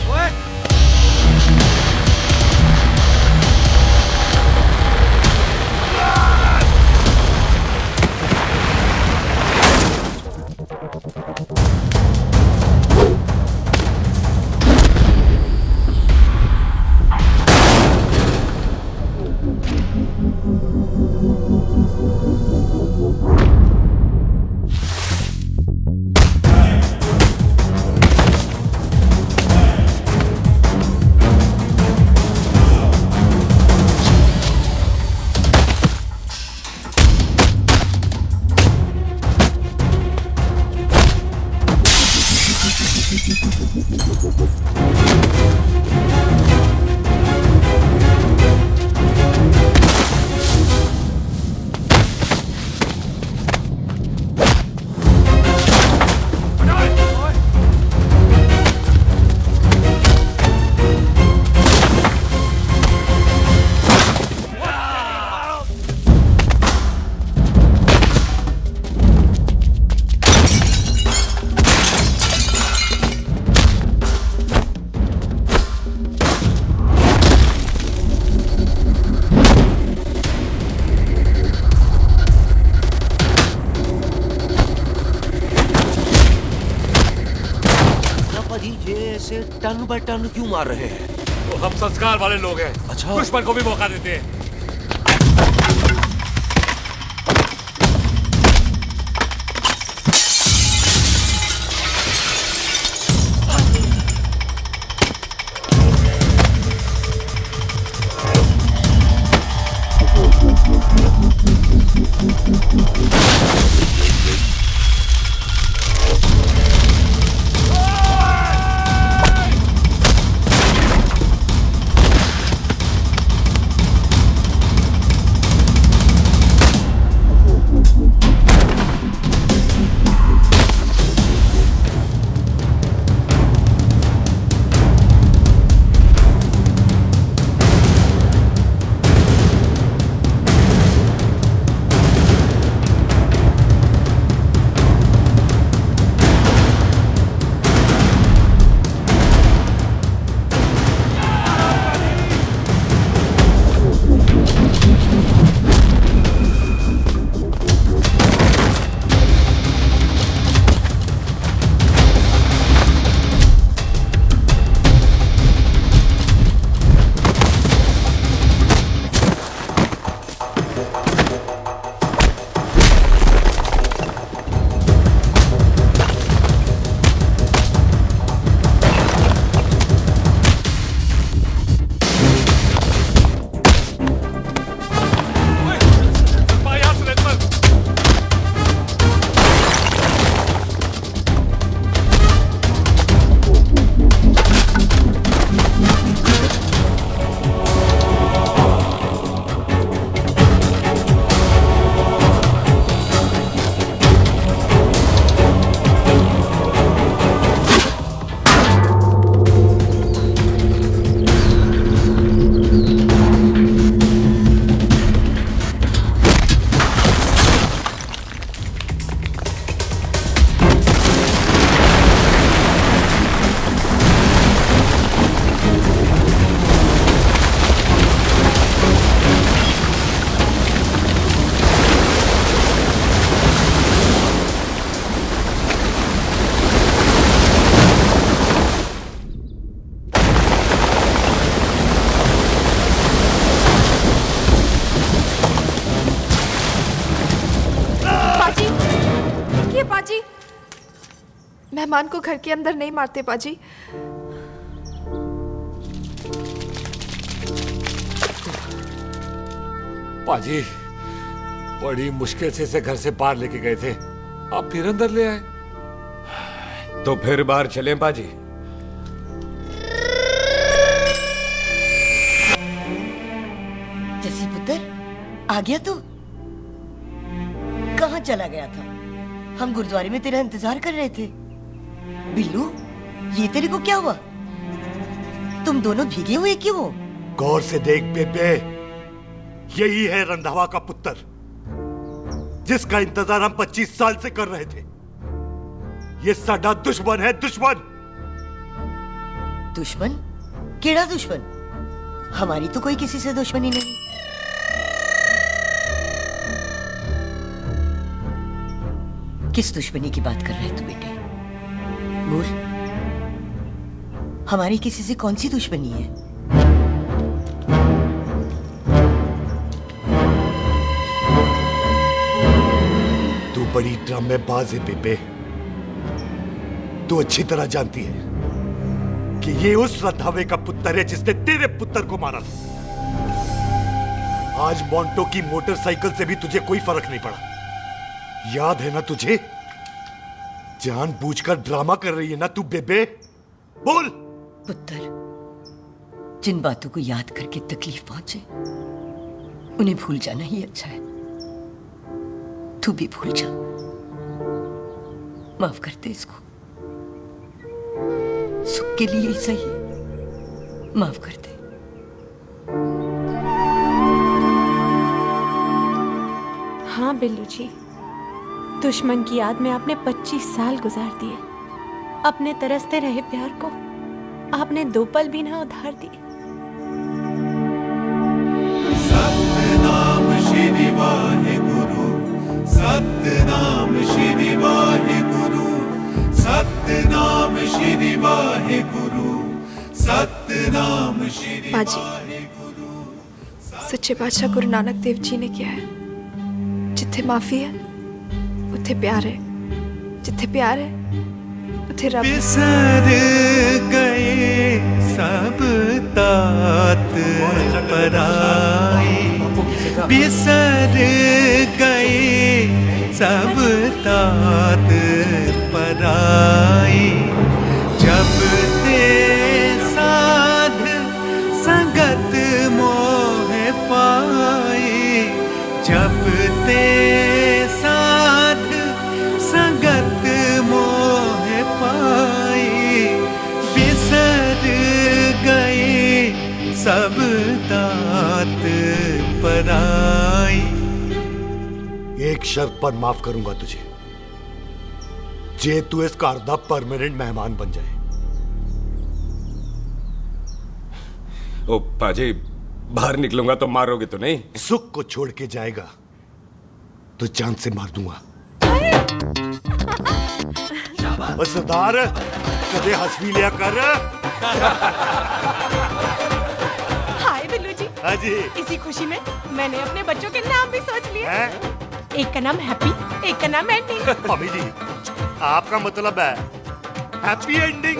ऐसे टन बाय टन क्यों मार रहे हैं? तो हम संस्कार वाले लोग हैं। अच्छा, दुश्मन को भी मौका देते हैं। मेहमान को घर के अंदर नहीं मारते पाजी। पाजी बड़ी मुश्किल से इसे घर से बाहर लेके गए थे, आप फिर अंदर ले आए। तो फिर बाहर चले पाजी। जसी पुत्र, आ गया तू? कहाँ चला गया था? हम गुरुद्वारे में तेरा इंतजार कर रहे थे। बिल्लू, ये तेरे को क्या हुआ? तुम दोनों भीगे हुए क्यों हो? गौर से देख बेबे, यही है रंधावा का पुत्र, जिसका इंतजार हम 25 साल से कर रहे थे। ये साडा दुश्मन है, दुश्मन। दुश्मन? केड़ा दुश्मन? हमारी तो कोई किसी से दुश्मनी नहीं। किस दुश्मनी की बात कर रहे तू बेटे? बोल, हमारी किसी से कौन सी दुश्मनी है? तू बड़ी ड्रामेबाज है बेबे। तू अच्छी तरह जानती है कि ये उस रंधावे का पुत्र है जिसने तेरे पुत्र को मारा था। आज मोंटो की मोटरसाइकिल से भी तुझे कोई फर्क नहीं पड़ा। याद है ना तुझे? जानबूझकर ड्रामा कर रही है ना तू बेबे? बोल। पुत्र, जिन बातों को याद करके तकलीफ पहुंचे उन्हें भूल जाना ही अच्छा है। तू भी भूल जा। माफ कर दे इसको, सुख के लिए ही सही। माफ कर दे। हाँ बिल्लू जी, दुश्मन की याद में आपने 25 साल गुजार दिए। अपने तरसते रहे प्यार को आपने 2 पल भी ना उधार दिए। सतनाम श्री वाहेगुरु, सतनाम श्री वाहेगुरु, सतनाम श्री वाहेगुरु, सतनाम श्री पाजी, सच्चे बादशाह गुरु नानक देव जी ने किया है, जिथे माफी है उथे प्यार है, जिथे प्यार है उथे रब। बिसर गए सब तात पराए, बिसर गए सब तात पराए। जब ते साध संगत मोह पाए, जब ते साध संगत मोह पाए, बिसर गए सब तात पराई। एक शर्त पर माफ करूंगा तुझे, जे तू इस घर दा परमानेंट मेहमान बन जाए। ओ पाजी, बाहर निकलूंगा तो मारोगे तो नहीं? सुख को छोड़ के जाएगा तो जान से मार दूंगा। सरदार, कदे हंस भी लिया कर। हाय बिल्लू जी। हाँ जी। इसी खुशी में मैंने अपने बच्चों के नाम भी सोच लिए। एक का नाम हैप्पी, एक का नाम एंडिंग। मम्मी जी, आपका मतलब है हैप्पी एंडिंग।